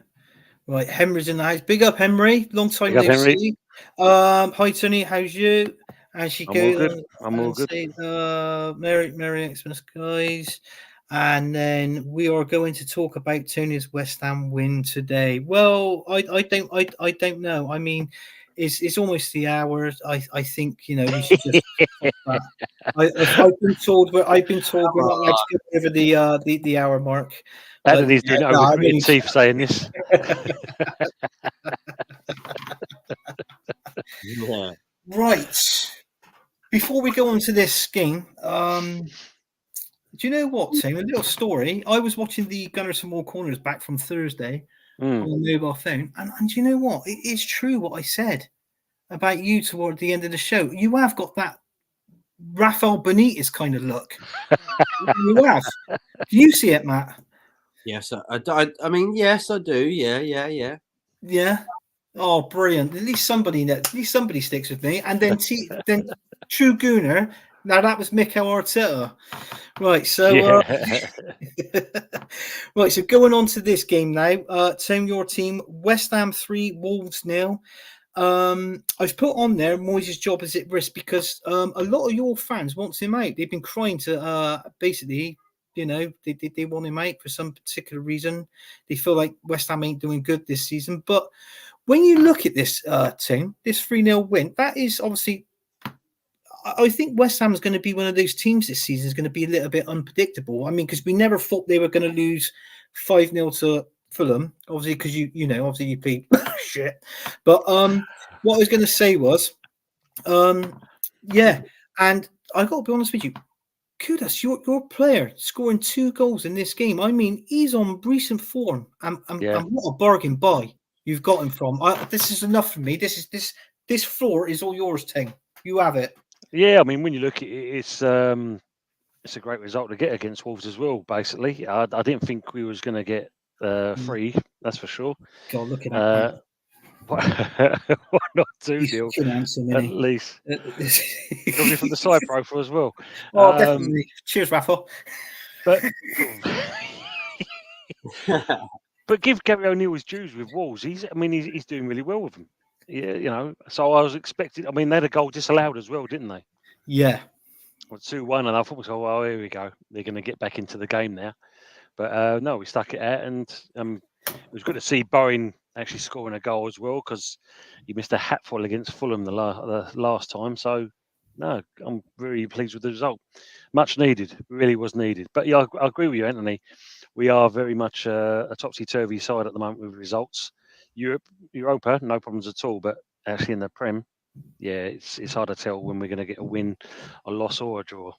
S1: Right, Henry's in the house. Big up, Henry. Long time
S3: no
S1: see. Hi, Tony. How's you? And she goes.
S3: I'm all good.
S1: Say, Merry Xmas, guys. And then we are going to talk about Tony's West Ham win today. Well, I don't know. I mean, it's almost the hour. I think we should just. I've been told we're not allowed to go over the hour mark.
S3: He's doing it over gritted teeth saying this.
S2: Yeah.
S1: Right. Before we go on to this game, do you know what, Tim? A little story. I was watching the Gunners from All Corners back from Thursday on the mobile phone, and do you know what? It is true what I said about you toward the end of the show. You have got that Rafael Benitez kind of look. You have. Do you see it, Matt?
S2: Yes, I mean, yes, I do. Yeah.
S1: Yeah. Oh, brilliant! At least somebody sticks with me. And then then True Gooner. Now that was Mikel Arteta, right? So right. So going on to this game now. Tim, your team, West Ham 3, Wolves 0. I've put on there Moyes' job is at risk because a lot of your fans want him out. They've been crying to basically. They want him out for some particular reason. They feel like West Ham ain't doing good this season. But when you look at this team, this 3-0 win, that is obviously, I think West Ham is going to be one of those teams this season is going to be a little bit unpredictable. I mean, because we never thought they were going to lose 5-0 to Fulham, obviously, because obviously you played shit. But what I was going to say was, yeah, and I got to be honest with you. Kudos, your player scoring 2 goals in this game. I mean, he's on recent form, and what a bargain buy you've got him from. This is enough for me. This floor is all yours, Ting. You have it.
S3: Yeah, I mean, when you look at it, it's a great result to get against Wolves as well. Basically, I didn't think we was going to get 3. That's for sure.
S1: God, look at that.
S3: Why not 2-0 at least? Probably from the side profile as well.
S1: Oh, definitely. Cheers, Rafa.
S3: But give Gary O'Neill his dues with Wolves. He's doing really well with them. Yeah, So I was expecting. I mean, they had a goal disallowed as well, didn't they?
S1: Yeah.
S3: 2-1, and I thought, well, here we go. They're going to get back into the game now. But no, we stuck it out, and it was good to see Bowen actually scoring a goal as well because he missed a hatful against Fulham the last time. So, no, I'm very pleased with the result. Much needed, really was needed. But yeah, I agree with you, Anthony. We are very much a topsy-turvy side at the moment with results. Europa, no problems at all. But actually in the Prem, yeah, it's hard to tell when we're going to get a win, a loss, or a draw.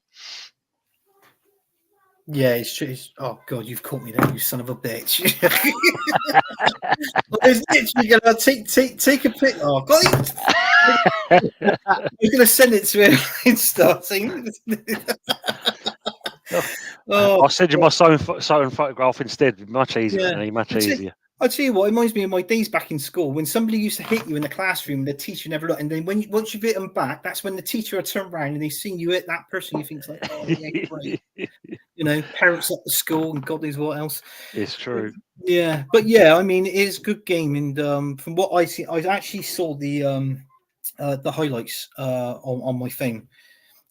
S1: Yeah, it's true. Oh God, you've caught me there, you son of a bitch! It's literally gonna take a pic. Oh God, you're gonna send it to him and start saying.
S3: I'll send you my signed photograph instead. Much easier, Anthony, much easier.
S1: I'll tell you what, it reminds me of my days back in school when somebody used to hit you in the classroom and the teacher never looked. And then once you've hit them back, that's when the teacher will turn around and they've seen you hit that person. You think, like, oh, yeah, great. Parents at the school and God knows what else.
S3: It's true.
S1: Yeah. But yeah, I mean, it is a good game. And from what I see, I actually saw the highlights on my phone,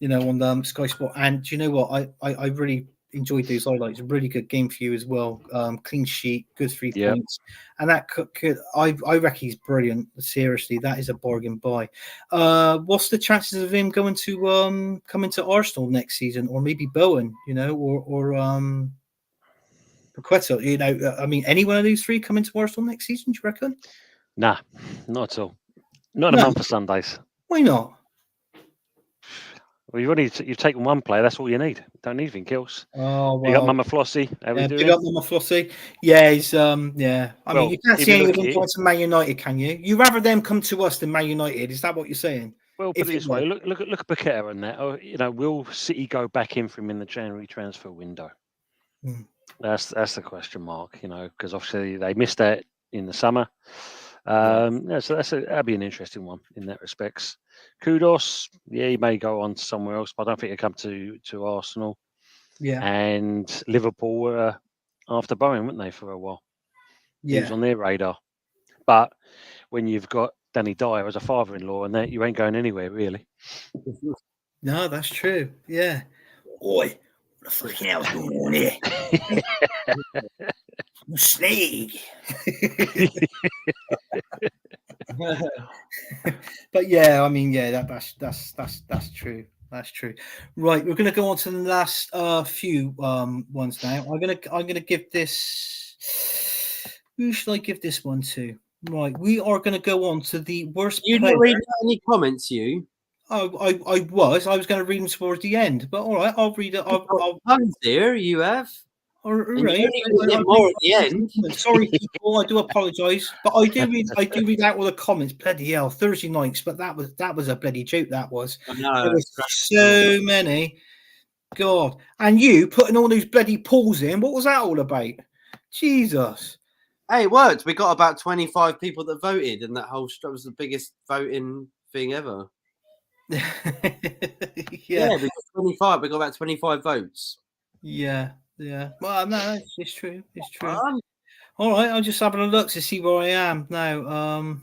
S1: on Sky Sport. And do you know what? I really, enjoyed those highlights. Really good game for you as well. Clean sheet, good 3
S3: Yep.
S1: points, and that could I reckon he's brilliant. Seriously, that is a bargain buy. What's the chances of him going to come into Arsenal next season, or maybe Bowen, or Paqueta? I mean, any one of these 3 come into Arsenal next season? Do you reckon?
S3: Nah, not at all. Not in a
S1: No.
S3: month of Sundays.
S1: Why not?
S3: Well, you've taken one player. That's all you need. Don't need anything else.
S1: Oh,
S3: You got
S1: well.
S3: Mama Flossie. How we doing?
S1: Big up Mama Flossie. Yeah, he's yeah. I mean, you can't
S3: if
S1: see
S3: you
S1: any
S3: look
S1: of them
S3: at it-
S1: going to Man United, can you? You rather them come to us than Man United? Is that what you're saying?
S3: Well,
S1: If
S3: put it
S1: it
S3: this way:
S1: was.
S3: look at Paqueta and that. Will City go back in for him in the January transfer window?
S1: Hmm.
S3: That's the question mark. Because obviously they missed that in the summer. So that'd be an interesting one in that respects. Kudos, yeah, he may go on somewhere else, but I don't think he'll come to Arsenal.
S1: Yeah,
S3: And Liverpool were after Bowen, weren't they, for a while? He was
S1: yeah.
S3: on their radar. But when you've got Danny Dyer as a father-in-law and that, you ain't going anywhere, really.
S1: No, that's true. Yeah. Oi, what the fucking hell's going on here? Snake. But yeah, I mean, yeah, that's true. That's true. Right, we're gonna go on to the last few ones now. I'm gonna give this. Who should I give this one to? Right, we are gonna go on to the worst
S2: You
S1: player.
S2: didn't read any comments, you.
S1: I was going to read them towards the end, but all right, I'll read it. I'll
S2: Dear, you have.
S1: all
S2: And
S1: right.
S2: you only get more at the end.
S1: Sorry, people. I do apologise, but I do read out all the comments. Bloody hell, Thursday nights. But that was a bloody joke. That was.
S2: I know.
S1: There was so many. God, and you putting all those bloody polls in. What was that all about? Jesus.
S2: Hey, it worked. We got about 25 people that voted, and that whole was the biggest voting thing ever.
S1: Yeah,
S2: we got 25. We got about 25 votes.
S1: Yeah. Well, no, it's true. It's true. All right, I'm just having a look to see where I am now.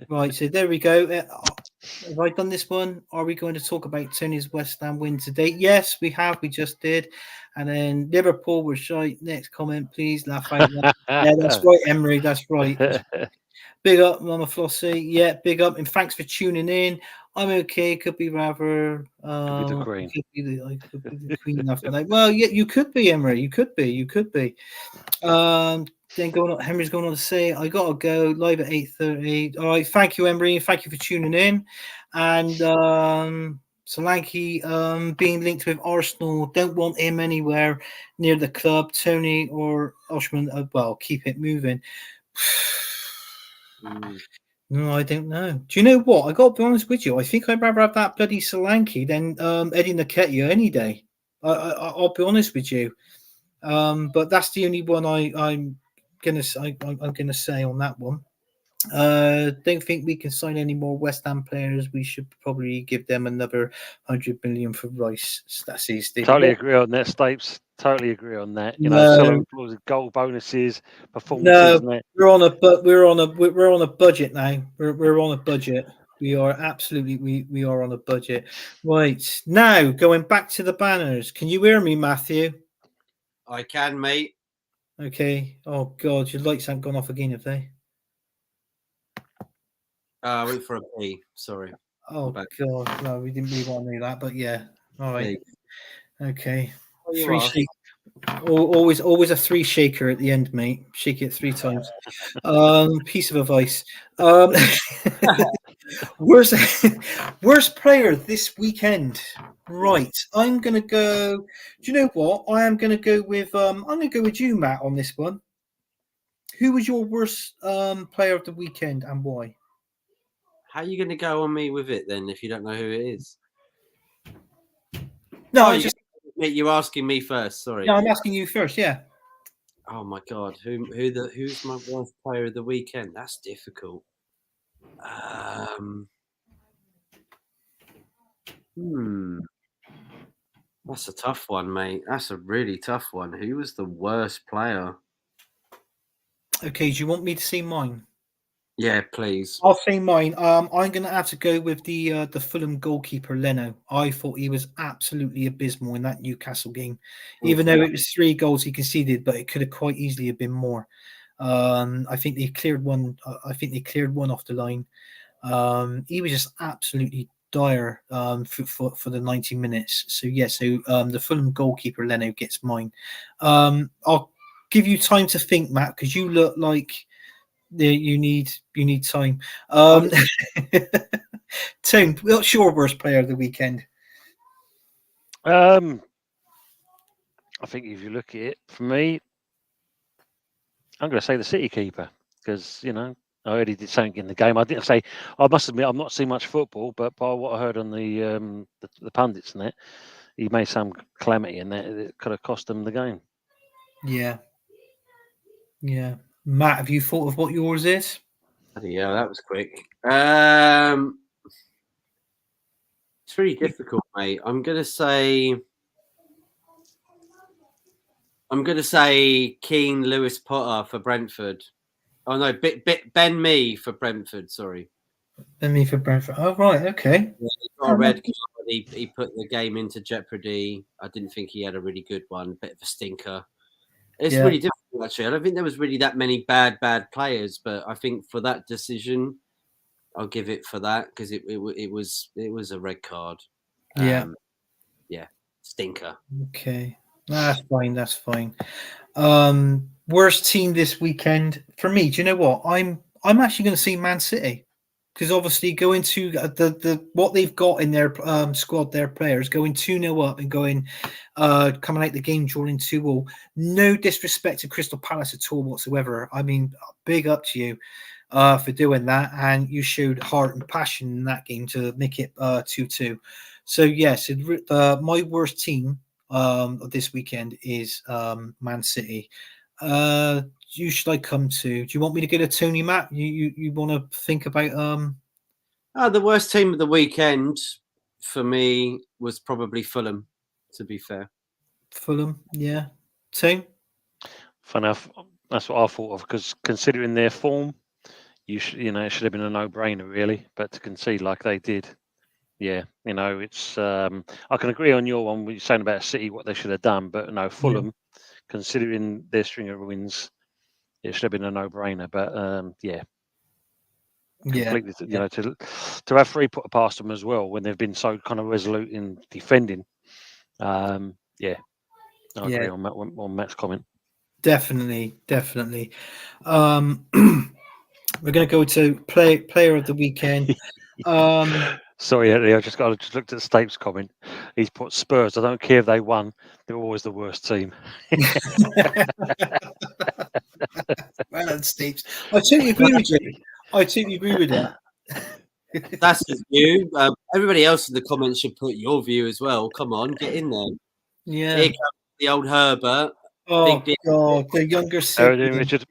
S1: Right, so there we go. Have I done this one? Are we going to talk about Tony's West Ham win today? Yes, we have. We just did. And then Liverpool was shy. Next comment, please. Laugh out loud. Yeah, that's right, Emery. That's right. Big up, Mama Flossie. Yeah, big up. And thanks for tuning in. I'm okay. Could be rather.
S3: Could be the Queen.
S1: Could be the Queen after that. Well, yeah, you could be, Emery. You could be. Then Henry's going on to say, I gotta go live at 8:30. All right, thank you, Emery. Thank you for tuning in. And Solanke being linked with Arsenal, don't want him anywhere near the club. Tony or Oshman, well, keep it moving. No, I don't know. Do you know what? I got to be honest with you. I think I'd rather have that bloody Solanke than Eddie Nketiah any day. I'll be honest with you. But that's the only one I'm gonna say on that one. Don't think we can sign any more West Ham players. We should probably give them another 100 million for Rice. That's easy.
S3: Totally agree on that, Stapes. Totally agree on that. Goal bonuses, performances.
S1: No, we're on a budget now. We're on a budget. We are absolutely we are on a budget. Right now, going back to the banners. Can you hear me, Matthew?
S2: I can, mate.
S1: Okay. Oh God, your lights haven't gone off again, have they?
S2: I went for a P. Sorry.
S1: Oh God, no, we didn't really want to do that, but yeah. All right. Okay. Always a 3 shaker at the end, mate. Shake it 3 times. Piece of advice. Worst player this weekend. Right. I'm gonna go. Do you know what? I am gonna go with I'm gonna go with you, Matt, on this one. Who was your worst player of the weekend and why?
S2: How are you going to go on me with it then if you don't know who it is?
S1: No,
S2: you're asking me first. Sorry.
S1: No, I'm asking you first. Yeah.
S2: Oh my God, who's my worst player of the weekend? That's difficult. That's a tough one, mate. That's a really tough one. Who was the worst player?
S1: Okay, do you want me to see mine?
S2: Yeah, please.
S1: I'll say mine. I'm going to have to go with the Fulham goalkeeper Leno. I thought he was absolutely abysmal in that Newcastle game, even though it was 3 goals he conceded, but it could have quite easily have been more. I think they cleared one. I think they cleared one off the line. He was just absolutely dire for the 90 minutes. So yeah, the Fulham goalkeeper Leno gets mine. I'll give you time to think, Matt, because you look like you need time. Tim, what's your worst player of the weekend?
S3: I think if you look at it, for me, I'm going to say the City keeper because I already did something in the game. I didn't say. I must admit, I've not seen much football, but by what I heard on the pundits and that, he made some calamity in that it could have cost them the game.
S1: Yeah. Matt, have you thought of what yours is?
S2: Yeah, that was quick. It's really difficult, mate. I'm gonna say Keane Lewis Potter for Brentford. Oh no, Ben Mee for Brentford. Sorry,
S1: Ben Mee for Brentford. Oh right, okay.
S2: Yeah, he got a red card. He put the game into jeopardy. I didn't think he had a really good one. Bit of a stinker. It's really difficult, actually. I don't think there was really that many bad players, but I think for that decision, I'll give it for that because it was a red card.
S1: Yeah.
S2: Stinker.
S1: Okay. That's fine. Worst team this weekend for me. Do you know what? I'm actually going to see Man City because obviously going to the what they've got in their squad, their players going 2-0 up and going coming out the game drawing 2-2. No disrespect to Crystal Palace at all whatsoever. I mean, big up to you for doing that, and you showed heart and passion in that game to make it 2-2. So yes, my worst team of this weekend is Man City. You should I come to? Do you want me to get a Tony, Matt? You want to think about
S2: the worst team of the weekend for me was probably Fulham. To be fair,
S1: Fulham, yeah. Team.
S3: Funny enough, that's what I thought of because considering their form, it should have been a no-brainer really. But to concede like they did, yeah, it's. I can agree on your one. What you're saying about City, what they should have done, but no, Fulham, considering their string of wins, it should have been a no-brainer. But completely. To have 3 put past them as well when they've been so kind of resolute in defending. I agree on Matt's comment.
S1: Definitely. We're going to go to player of the weekend.
S3: Sorry, Eddie, I just looked at Stapes' comment. He's put Spurs. I don't care if they won; they're always the worst team.
S1: Well done, Stapes. I totally agree with you. I totally agree with that.
S2: That's his view. Everybody else in the comments should put your view as well. Come on, get in there.
S1: Yeah.
S2: Here comes the old Herbert.
S1: Oh God, the younger sibling.
S3: Richard.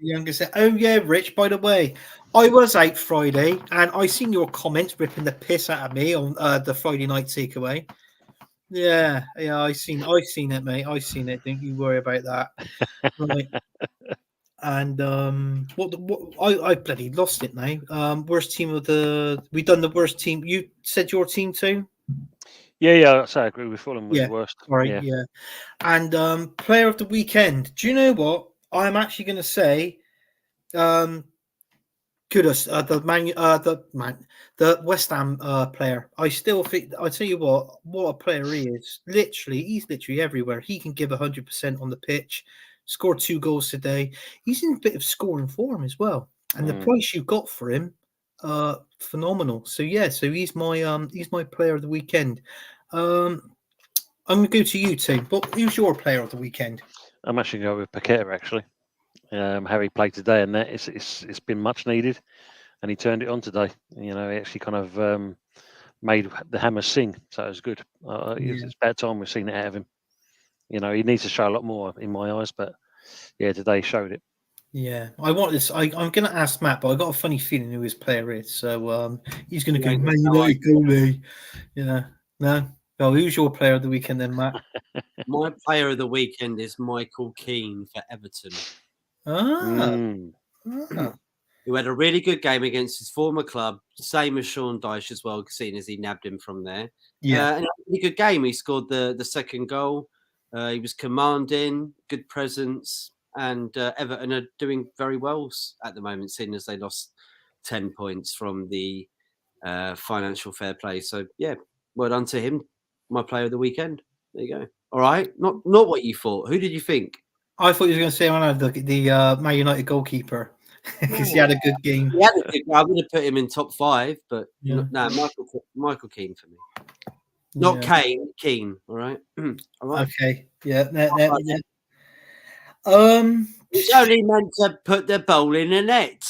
S1: Oh yeah, Rich. By the way, I was out Friday, and I seen your comments ripping the piss out of me on the Friday night takeaway. Yeah, I seen it, mate. I seen it. Don't you worry about that. Right. And I bloody lost it now. Worst team of we done the worst team. You said your team too.
S3: Yeah. So I agree with Fulham was the worst.
S1: Right. Yeah. And player of the weekend. Do you know what? I'm actually going to say, Kudus, the West Ham player. I still think. I tell you what a player he is. He's literally everywhere. He can give 100% on the pitch. Scored 2 goals today. He's in a bit of scoring form as well. And the price you got for him, phenomenal. So yeah, he's my player of the weekend. I'm going to go to you, Tim. Who's your player of the weekend?
S3: I'm actually going to go with Paqueta, actually. How he played today, and that it's been much needed, and he turned it on today. He actually kind of made the Hammers sing, so it was good. It's about time we've seen it out of him. He needs to show a lot more in my eyes, but yeah, today showed it.
S1: Yeah, I want this. I'm going to ask Matt, but I got a funny feeling who his player is. So he's going to go Man United goalie. No. Well, who's your player of the weekend then, Matt?
S2: My player of the weekend is Michael Keane for Everton. who had a really good game against his former club, same as Sean Dyche as well, seeing as he nabbed him from there.
S1: Yeah.
S2: And a really good game. He scored the second goal. He was commanding, good presence, and Everton are doing very well at the moment, seeing as they lost 10 points from the financial fair play. So, yeah, well done to him, my player of the weekend. There you go. All right, not what you thought. Who did you think?
S1: I thought you were going to say one of the Man United goalkeeper because he had a good game.
S2: He had a good, I would have put him in top 5, but
S1: Yeah.
S2: no, Michael Keane for me. Not Kane, Keane. All right. All right.
S1: Okay. Yeah. Yeah.
S2: He's only meant to put the ball in the net.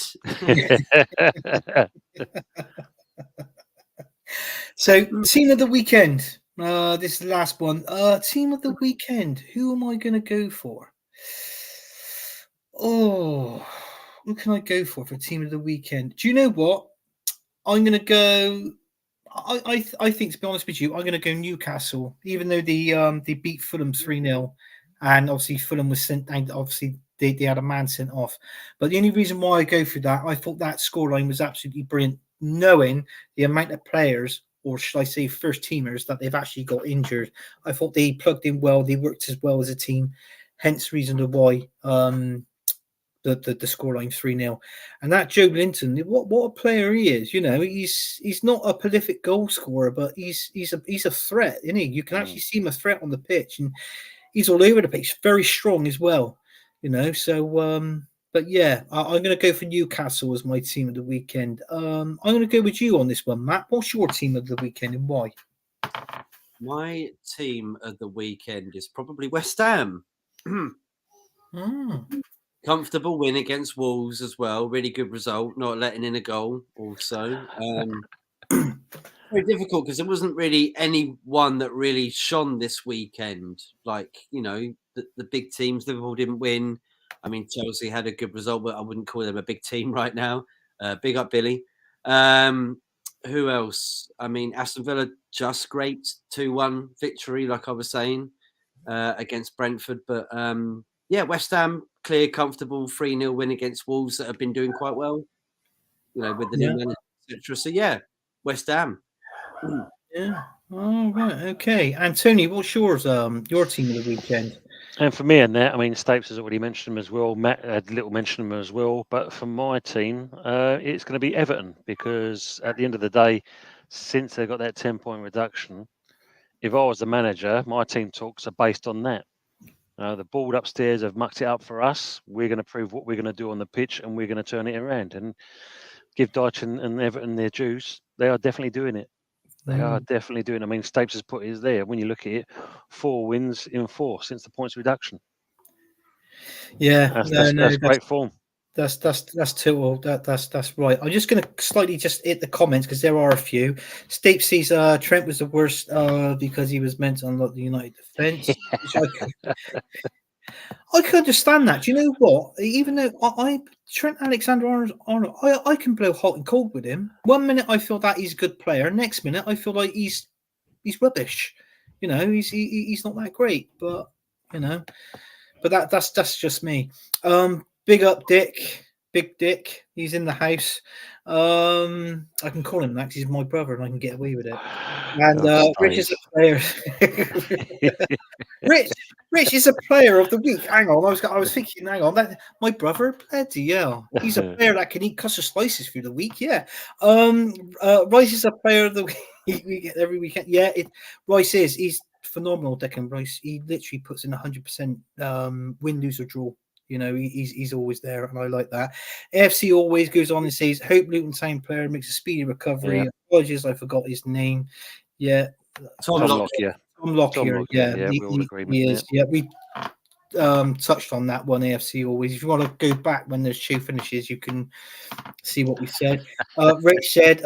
S1: So, team of the weekend. This is the last one. Team of the weekend. Who am I going to go for? Oh, who can I go for team of the weekend? Do you know what? I'm going to go. I think, to be honest with you, I'm going to go Newcastle, even though they beat Fulham 3-0, and obviously Fulham was sent, and obviously they had a man sent off. But the only reason why I go for that, I thought that scoreline was absolutely brilliant, knowing the amount of players, or should I say first teamers, that they've actually got injured. I thought they plugged in well, they worked as well as a team, hence the reason why the scoreline 3-0. And that Joe Linton, what a player he is. You know, he's not a prolific goal scorer, but he's a threat, isn't he? You can actually see him a threat on the pitch, and he's all over the pitch, very strong as well. You know, so but yeah, I'm going to go for Newcastle as my team of the weekend. I'm going to go with you on this one, Matt. What's your team of the weekend and why?
S2: My team of the weekend is probably West Ham. Comfortable win against Wolves as well. Really good result, not letting in a goal also. Very difficult because there wasn't really anyone that really shone this weekend. Like, you know, the big teams, Liverpool didn't win. I mean, Chelsea had a good result, but I wouldn't call them a big team right now. Big up, Billy. Who else? I mean, Aston Villa just scraped 2-1 victory, like I was saying, against Brentford. But yeah, West Ham, clear, comfortable 3-0 win against Wolves that have been doing quite well, you know, with the new manager, etc. So yeah, West Ham.
S1: Yeah. Oh, right. Okay. And Tony, what's yours? Your team of the weekend?
S3: And for me and that, I mean, Stapes has already mentioned them as well. Matt had a little mention them as well. But for my team, it's going to be Everton, because at the end of the day, since they got that 10-point reduction, if I was the manager, my team talks are based on that. The board upstairs have mucked it up for us. We're going to prove what we're going to do on the pitch, and we're going to turn it around and give Dyche and Everton their dues. They are definitely doing it. They are definitely doing it. I mean, Stapes has put his there. When you look at it, 4 wins in 4 since the points reduction.
S1: Yeah,
S3: that's great form.
S1: That's total. That's right. I'm just going to slightly just hit the comments because there are a few. Stapes says Trent was the worst because he was meant to unlock the United defence. I can understand that. Do you know what? Even though Trent Alexander-Arnold, I can blow hot and cold with him. One minute I feel that he's a good player. Next minute I feel like he's rubbish. You know, he's not that great. But you know, but that's just me. Big up Dick, Big Dick. He's in the house. I can call him that because he's my brother and I can get away with it. And Rich is a player. Rich is a player of the week. Hang on, I was thinking. Hang on, that my brother, bloody hell, he's a player that can eat custard slices through the week. Yeah. Rice is a player of the week. We get every weekend. Yeah, Rice he's phenomenal. Declan Rice. He literally puts in 100% win, lose or draw. You know, he's always there, and I like that. AFC always goes on and says, "Hope Luton same player makes a speedy recovery." Yeah. Apologies, I forgot his name. Yeah,
S2: Tom Lockyer.
S1: Tom Lockyer. Yeah,
S3: we all agree with
S1: he
S3: that.
S1: is. Yeah, we touched on that one. AFC always. If you want to go back when the show finishes, you can see what we said. Rich said,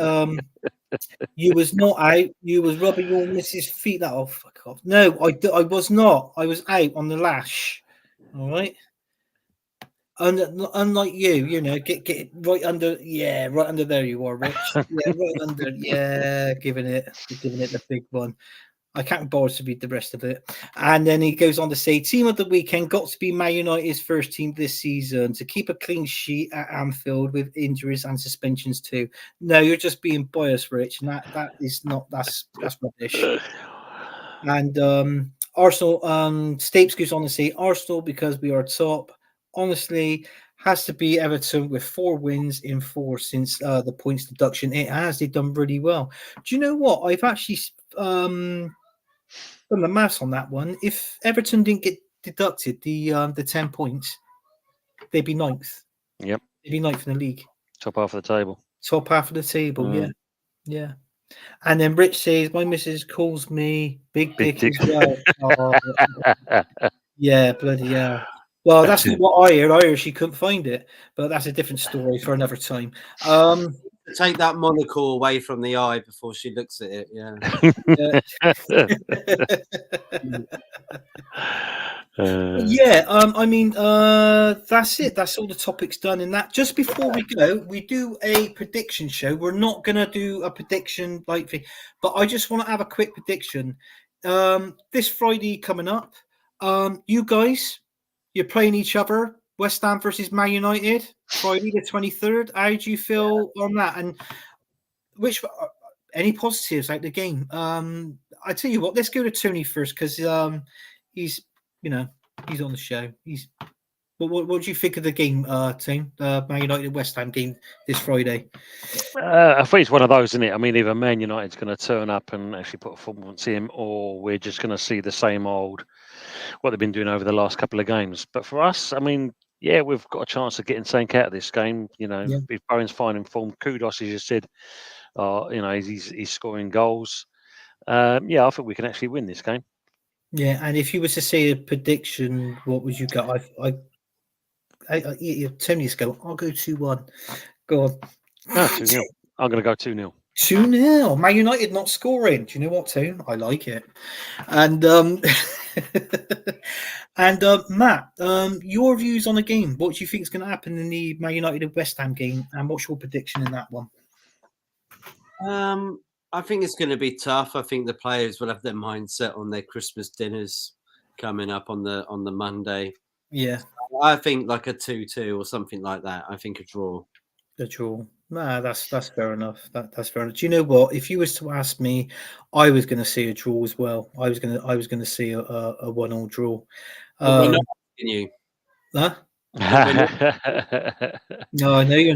S1: "You was not out. You was rubbing your missus' feet." That fuck off. No, I was not. I was out on the lash. All right. Unlike you know, get right under, right under there you are, Rich. Yeah, right under, giving it the big one. I can't bother to read the rest of it. And then he goes on to say, team of the weekend got to be Man United's first team this season to keep a clean sheet at Anfield with injuries and suspensions too. No, you're just being biased, Rich. And that is not, that's rubbish. And Arsenal, Stapes goes on to say, Arsenal, because we are top, honestly, has to be Everton with 4 wins in 4 since the points deduction. It has. They've done really well. Do you know what? I've actually done the maths on that one. If Everton didn't get deducted the 10 points, they'd be 9th.
S3: Yep.
S1: They'd be 9th in the league.
S3: Top half of the table.
S1: Top half of the table, yeah. And then Rich says, my missus calls me Big Dick as well. Oh, yeah, bloody hell. Well, that's not what I hear. I hear she couldn't find it, but that's a different story for another time.
S2: Take that monocle away from the eye before she looks at it. Yeah.
S1: I mean, that's it. That's all the topics done in that. Just before we go, we do a prediction show. We're not going to do a prediction like thing, but I just want to have a quick prediction. This Friday coming up, you guys, you're playing each other. West Ham versus Man United, Friday the 23rd. How do you feel on that? And which any positives out the game? I tell you what, let's go to Tony first because he's he's on the show. What do you think of the game, team? Man United West Ham game this Friday.
S3: I think it's one of those, isn't it? I mean, either Man United's going to turn up and actually put a performance in, or we're just going to see the same old what they've been doing over the last couple of games. But for us, I mean, yeah, we've got a chance of getting something out of this game. If Bowen's fine in form, kudos, as you said. He's scoring goals. I think we can actually win this game. Yeah,
S1: and if you were to say a prediction, what would you go? Tony's go. I'll go 2-1. Go on.
S3: No, 2-0. I'm going to go 2-0.
S1: 2-0. Man United not scoring. Do you know what, Tone? I like it. And Matt, your views on the game. What do you think is going to happen in the Man United West Ham game, and what's your prediction in that one?
S2: I think it's going to be tough. I think the players will have their mindset on their Christmas dinners coming up on the Monday.
S1: Yeah,
S2: I think like a 2-2 or something like that. I think a draw.
S1: A draw. Nah, that's fair enough. That's fair enough. Do you know what? If you was to ask me, I was going to see a draw as well. I was going to see a 1-1 draw.
S2: We're not asking you.
S1: Huh? No, I know you're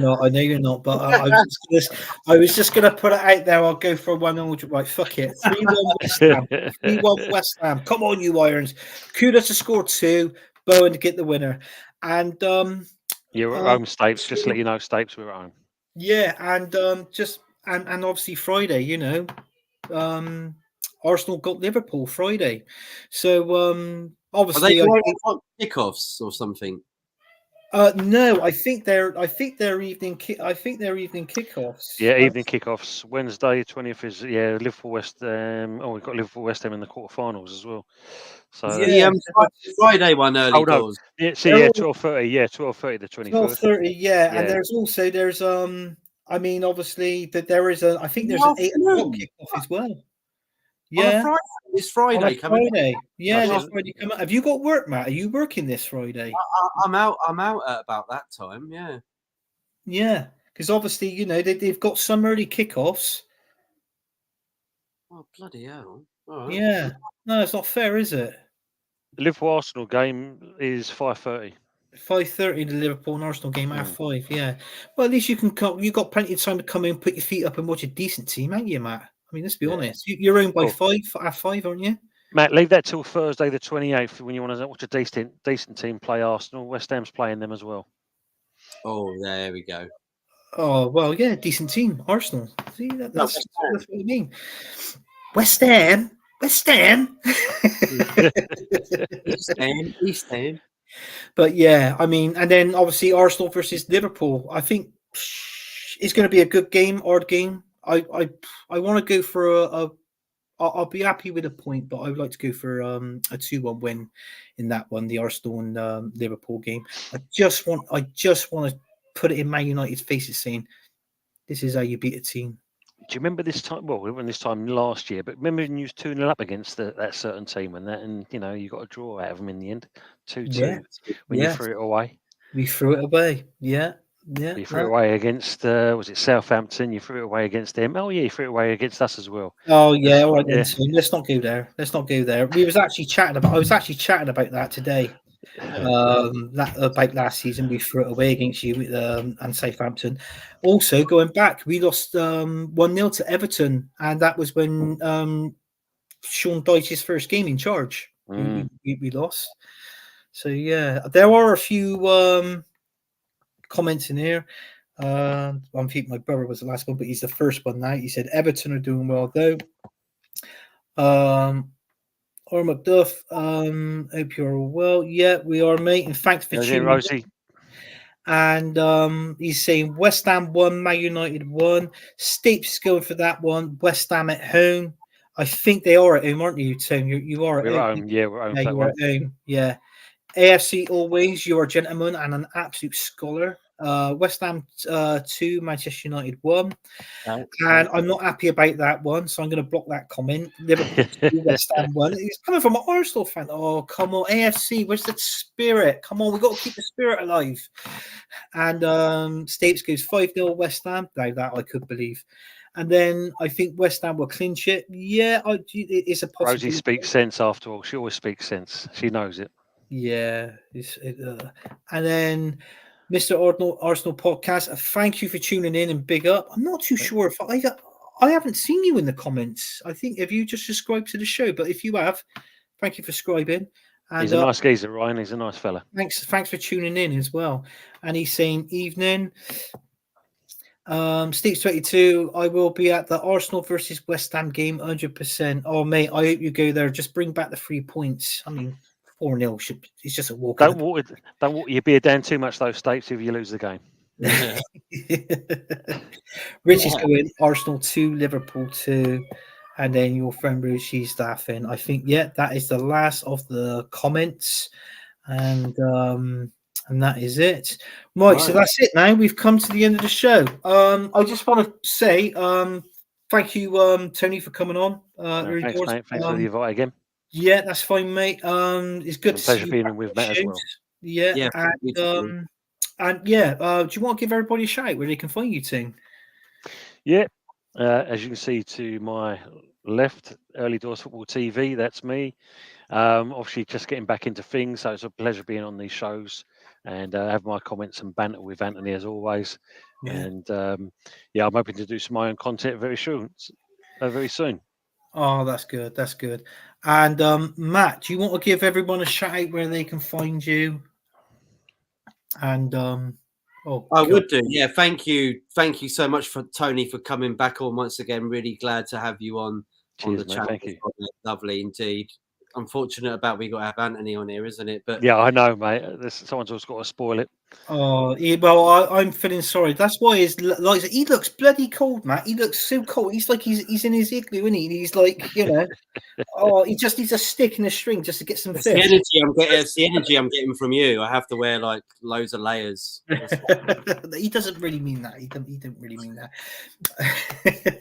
S1: not. But I was just going to put it out there. I'll go for a 1-0. Right, fuck it. 3-1 West Ham. 3-1 West Ham. Come on, you Irons. Kudos to score 2. Bowen to get the winner. And
S3: you're at home, Stapes. Just to let you know, Stapes, we're at home.
S1: Yeah, and and obviously Friday, Arsenal got Liverpool Friday, so obviously
S2: are they kickoffs or something.
S1: No, I think they're evening kickoffs.
S3: Yeah, evening kickoffs. Wednesday 20th is Liverpool West Ham. We've got Liverpool West Ham in the quarterfinals as well. So
S2: Friday one early doors.
S3: Yeah, 12:30. Yeah, 12:30 the 21st.
S1: 12:30. Yeah, and there's I mean, obviously that there is I think there's an 8 o'clock kickoff as well. Yeah,
S2: it's Friday coming.
S1: Friday. Yeah, this Friday coming. Have you got work, Matt? Are you working this Friday?
S2: I'm out at about that time. Yeah.
S1: Yeah, because obviously they've got some early kickoffs.
S2: Oh bloody hell! All right.
S1: Yeah, no, it's not fair, is it?
S3: The Liverpool Arsenal game is 5:30.
S1: 5:30, the Liverpool and Arsenal game at 5. Yeah, well, at least you can come. You got plenty of time to come in, put your feet up, and watch a decent team, ain't you, Matt? I mean, let's be honest. You're owned by 5 at 5, aren't you?
S3: Matt, leave that till Thursday the 28th when you want to watch a decent team play Arsenal. West Ham's playing them as well.
S2: Oh, there we go.
S1: Oh well, yeah, decent team, Arsenal. See, that's what I mean. West Ham. East Ham. But yeah, I mean, and then obviously Arsenal versus Liverpool. I think it's going to be a good game, odd game. I want to go for I'll be happy with a point, but I would like to go for a 2-1 win in that one, the Arsenal and Liverpool game. I just want to put it in Man United's faces, saying, "This is how you beat a team."
S3: Do you remember this time? Well, we were this time last year, but remember when you was 2-0 up against that certain team and you know, you got a draw out of them in the end, 2-2, when you threw it away.
S1: We threw it away. Yeah.
S3: You threw it away against was it Southampton? You threw it away against them. Oh yeah, you threw it away against us as well.
S1: Oh yeah, all right then. So let's not go there. Let's not go there. I was actually chatting about that today. About last season, we threw it away against you and Southampton. Also, going back, we lost 1-0 to Everton, and that was when Sean Dyche's first game in charge. We lost. So yeah, there are a few comments in here. I think my brother was the last one, but he's the first one now. He said Everton are doing well though. Or McDuff, hope you're all well. Yeah, we are, mate. And thanks for tuning in.
S3: Rosie.
S1: And he's saying West Ham 1, Man United 1. Stapes is going for that one. West Ham at home. I think they are at home, aren't you, Tim? You are at home.
S3: Yeah, we're at home.
S1: Yeah, you're at home. Yeah. AFC always. You are a gentleman and an absolute scholar. West Ham 2, Manchester United 1. And I'm not happy about that one, so I'm going to block that comment. Liverpool 2, West Ham 1. It's coming from an Arsenal fan. Oh, come on, AFC, where's the spirit? Come on, we've got to keep the spirit alive. And Stapes goes 5-0 West Ham. Now that I could believe. And then I think West Ham will clinch it. Yeah, it's a possibility.
S3: Rosie speaks sense after all. She always speaks sense. She knows it.
S1: Yeah. And then Mr. Arsenal podcast, thank you for tuning in and big up. I'm not too sure if I haven't seen you in the comments. I think have you just subscribed to the show? But if you have, thank you for subscribing. And,
S3: he's a nice geezer, Ryan. He's a nice fella.
S1: Thanks for tuning in as well. And he's saying evening. Steve's 22. I will be at the Arsenal versus West Ham game 100%. Oh mate, I hope you go there. Just bring back the 3 points. I mean, 4-0 it's just a walk.
S3: Don't water your beer down too much, those Stapes, if you lose the game.
S1: Rich is going Arsenal 2, Liverpool 2, and then your friend Brucey's laughing. I think that is the last of the comments, and that is it. Right, so that's it now. We've come to the end of the show. I just want to say thank you, Tony, for coming on.
S3: Thanks, mate. Thanks for the invite again.
S1: Yeah, that's fine, mate. It's good to
S3: see you being with Matt as well.
S1: Yeah. And do you want to give everybody a shout where they can find you, Tim?
S3: Yeah, as you can see to my left, Earlydoor Football TV. That's me. Obviously, just getting back into things, so it's a pleasure being on these shows and have my comments and banter with Anthony as always. Yeah. And I'm hoping to do some of my own content very soon.
S1: Oh, that's good. That's good. And Matt, do you want to give everyone a shout out where they can find you? And
S2: I would do. Yeah, thank you so much for Tony for coming back on once again. Really glad to have you on the channel.
S3: Thank you.
S2: Lovely indeed. Unfortunate about we got to have Anthony on here, isn't it? But
S3: yeah, I know, mate. Someone's always got to spoil it.
S1: Oh, I'm feeling sorry. That's why he looks bloody cold, Matt. He looks so cold. He's like he's in his igloo, isn't he? And he's like, he just needs a stick and a string just to get some fish.
S2: It's the energy I'm getting from you. I have to wear like loads of layers.
S1: He doesn't really mean that. He didn't really mean that.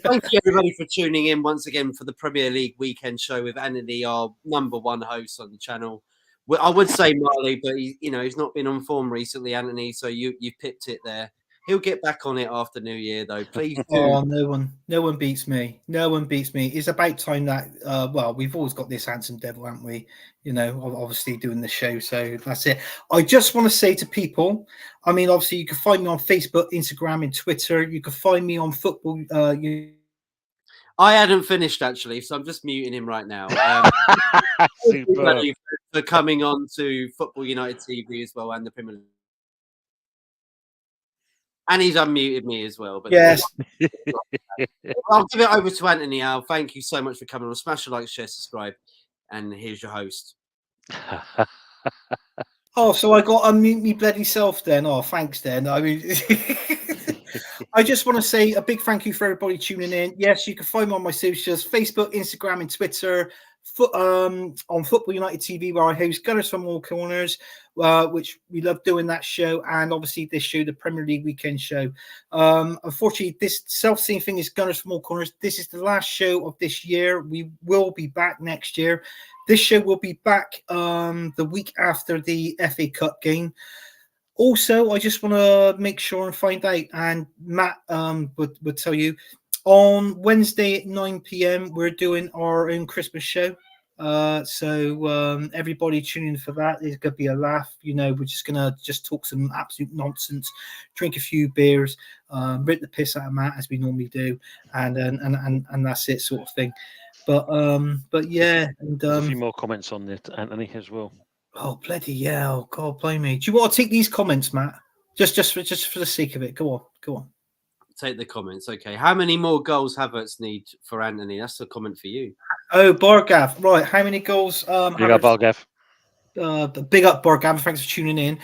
S2: Thank you everybody for tuning in once again for the Premier League weekend show with Anthony, our #1 host on the channel. Well, I would say Marley, but he's not been on form recently, Anthony. So you pipped it there. He'll get back on it after New Year, though. Please do.
S1: Oh, no one beats me. No one beats me. It's about time that. We've always got this handsome devil, haven't we? Obviously doing the show. So that's it. I just want to say to people. I mean, obviously, you can find me on Facebook, Instagram, and Twitter. You can find me on football.
S2: I hadn't finished actually, so I'm just muting him right now. For coming on to Football United TV as well and the Premier League. And he's unmuted me as well. But
S1: yes.
S2: I'll give it over to Anthony Al. Thank you so much for coming on. Smash a like, share, subscribe. And here's your host.
S1: Oh, so I got to unmute me bloody self then. Oh, thanks then. I mean, I just want to say a big thank you for everybody tuning in. Yes, you can find me on my socials, Facebook, Instagram, and Twitter. On Football United TV, where I host Gunners from All Corners. which we love doing that show, and obviously this show, the Premier League weekend show. Unfortunately, this self-same thing is Gunners from All Corners. This is the last show of this year. We will be back next year. This show will be back the week after the FA Cup game. Also, I just want to make sure and find out, and Matt would tell you, on Wednesday at 9 p.m. we're doing our own Christmas show. So everybody tune in for that. There's going to be a laugh. We're just going to talk some absolute nonsense, drink a few beers, rip the piss out of Matt as we normally do, and that's it, sort of thing. But yeah, and
S3: there's a few more comments on it, Anthony, as well.
S1: Oh bloody hell! God blame me. Do you want to take these comments, Matt? Just for the sake of it. Go on.
S2: Take the comments. Okay. How many more goals Havertz need for Anthony? That's a comment for you.
S1: Oh, Bargav. Right. How many goals?
S3: Big up, Bargav.
S1: Big up, Bargav. Thanks for tuning in.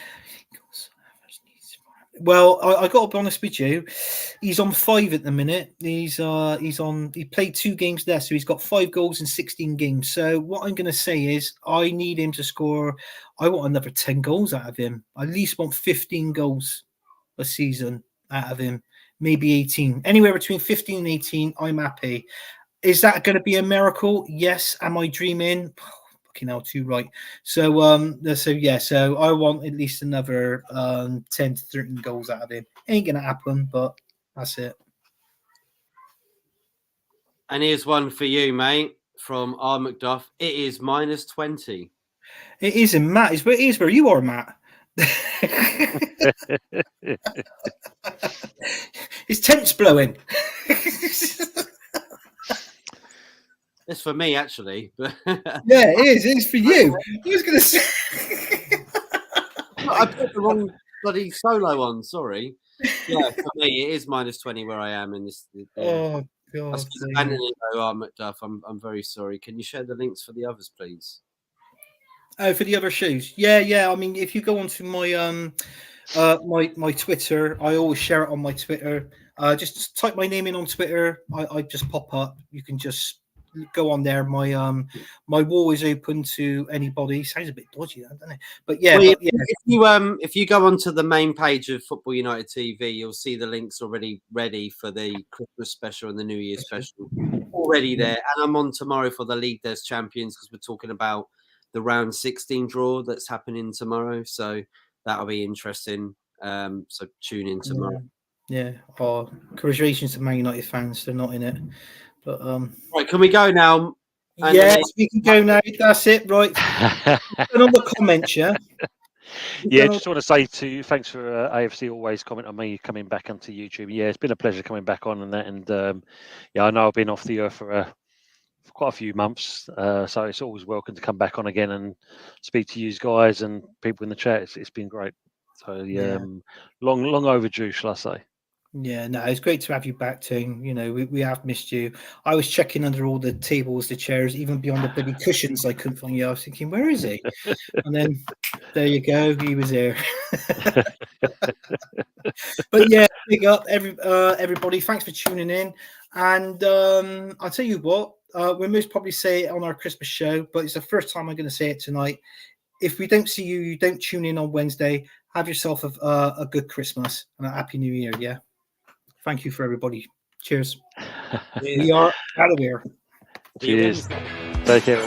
S1: Well, I got to be honest with you. He's on 5 at the minute. He played 2 games there, so he's got 5 goals in 16 games. So what I'm going to say is I need him to score. I want another 10 goals out of him. I at least want 15 goals a season out of him. Maybe 18. Anywhere between 15 and 18, I'm happy. Is that going to be a miracle? Yes. Am I dreaming? Fucking hell, too right. So I want at least another 10 to 13 goals out of him. Ain't gonna happen, but that's it.
S2: And here's one for you, mate, from R. McDuff. It is -20.
S1: It is in Matt. It is where you are, Matt. His tent's blowing.
S2: It's for me, actually. But
S1: yeah, it is. It is for you. I was going to say.
S2: I put the wrong bloody solo on. Sorry. Yeah, for me, it is -20 where I am in this.
S1: Oh God!
S2: Anthony McDuff, I'm very sorry. Can you share the links for the others, please?
S1: Oh, for the other shows, yeah. I mean, if you go onto my my Twitter, I always share it on my Twitter. Just type my name in on Twitter. I just pop up. You can just go on there. My wall is open to anybody. Sounds a bit dodgy, doesn't it? But yeah,
S2: well, if you go onto the main page of Football United TV, you'll see the links already ready for the Christmas special and the New Year special already there. And I'm on tomorrow for the League Des Champions because we're talking about the round 16 draw that's happening tomorrow. So that'll be interesting. So tune in tomorrow.
S1: Yeah. Oh, congratulations to Man United fans. They're not in it. But
S2: right, can we go now?
S1: Yes, we can go now. That's it, right? And on the comments, yeah.
S3: Yeah, just want to say thanks for AFC always comment on me coming back onto YouTube. Yeah, it's been a pleasure coming back on and that. And yeah, I know I've been off the earth for quite a few months, so it's always welcome to come back on again and speak to you guys and people in the chat. It's been great. So yeah, long overdue, shall I say?
S1: Yeah, no, it's great to have you back, Tim. We have missed you. I was checking under all the tables, the chairs, even beyond the bloody cushions. I couldn't find you. I was thinking, where is he? And then there you go, he was there. But yeah, big up everybody. Thanks for tuning in. And I'll tell you what, we'll most probably say it on our Christmas show, but it's the first time I'm going to say it tonight. If we don't see you, you don't tune in on Wednesday. Have yourself a good Christmas and a happy New Year. Yeah. Thank you for everybody. Cheers. We are out of here.
S3: Cheers. Take care.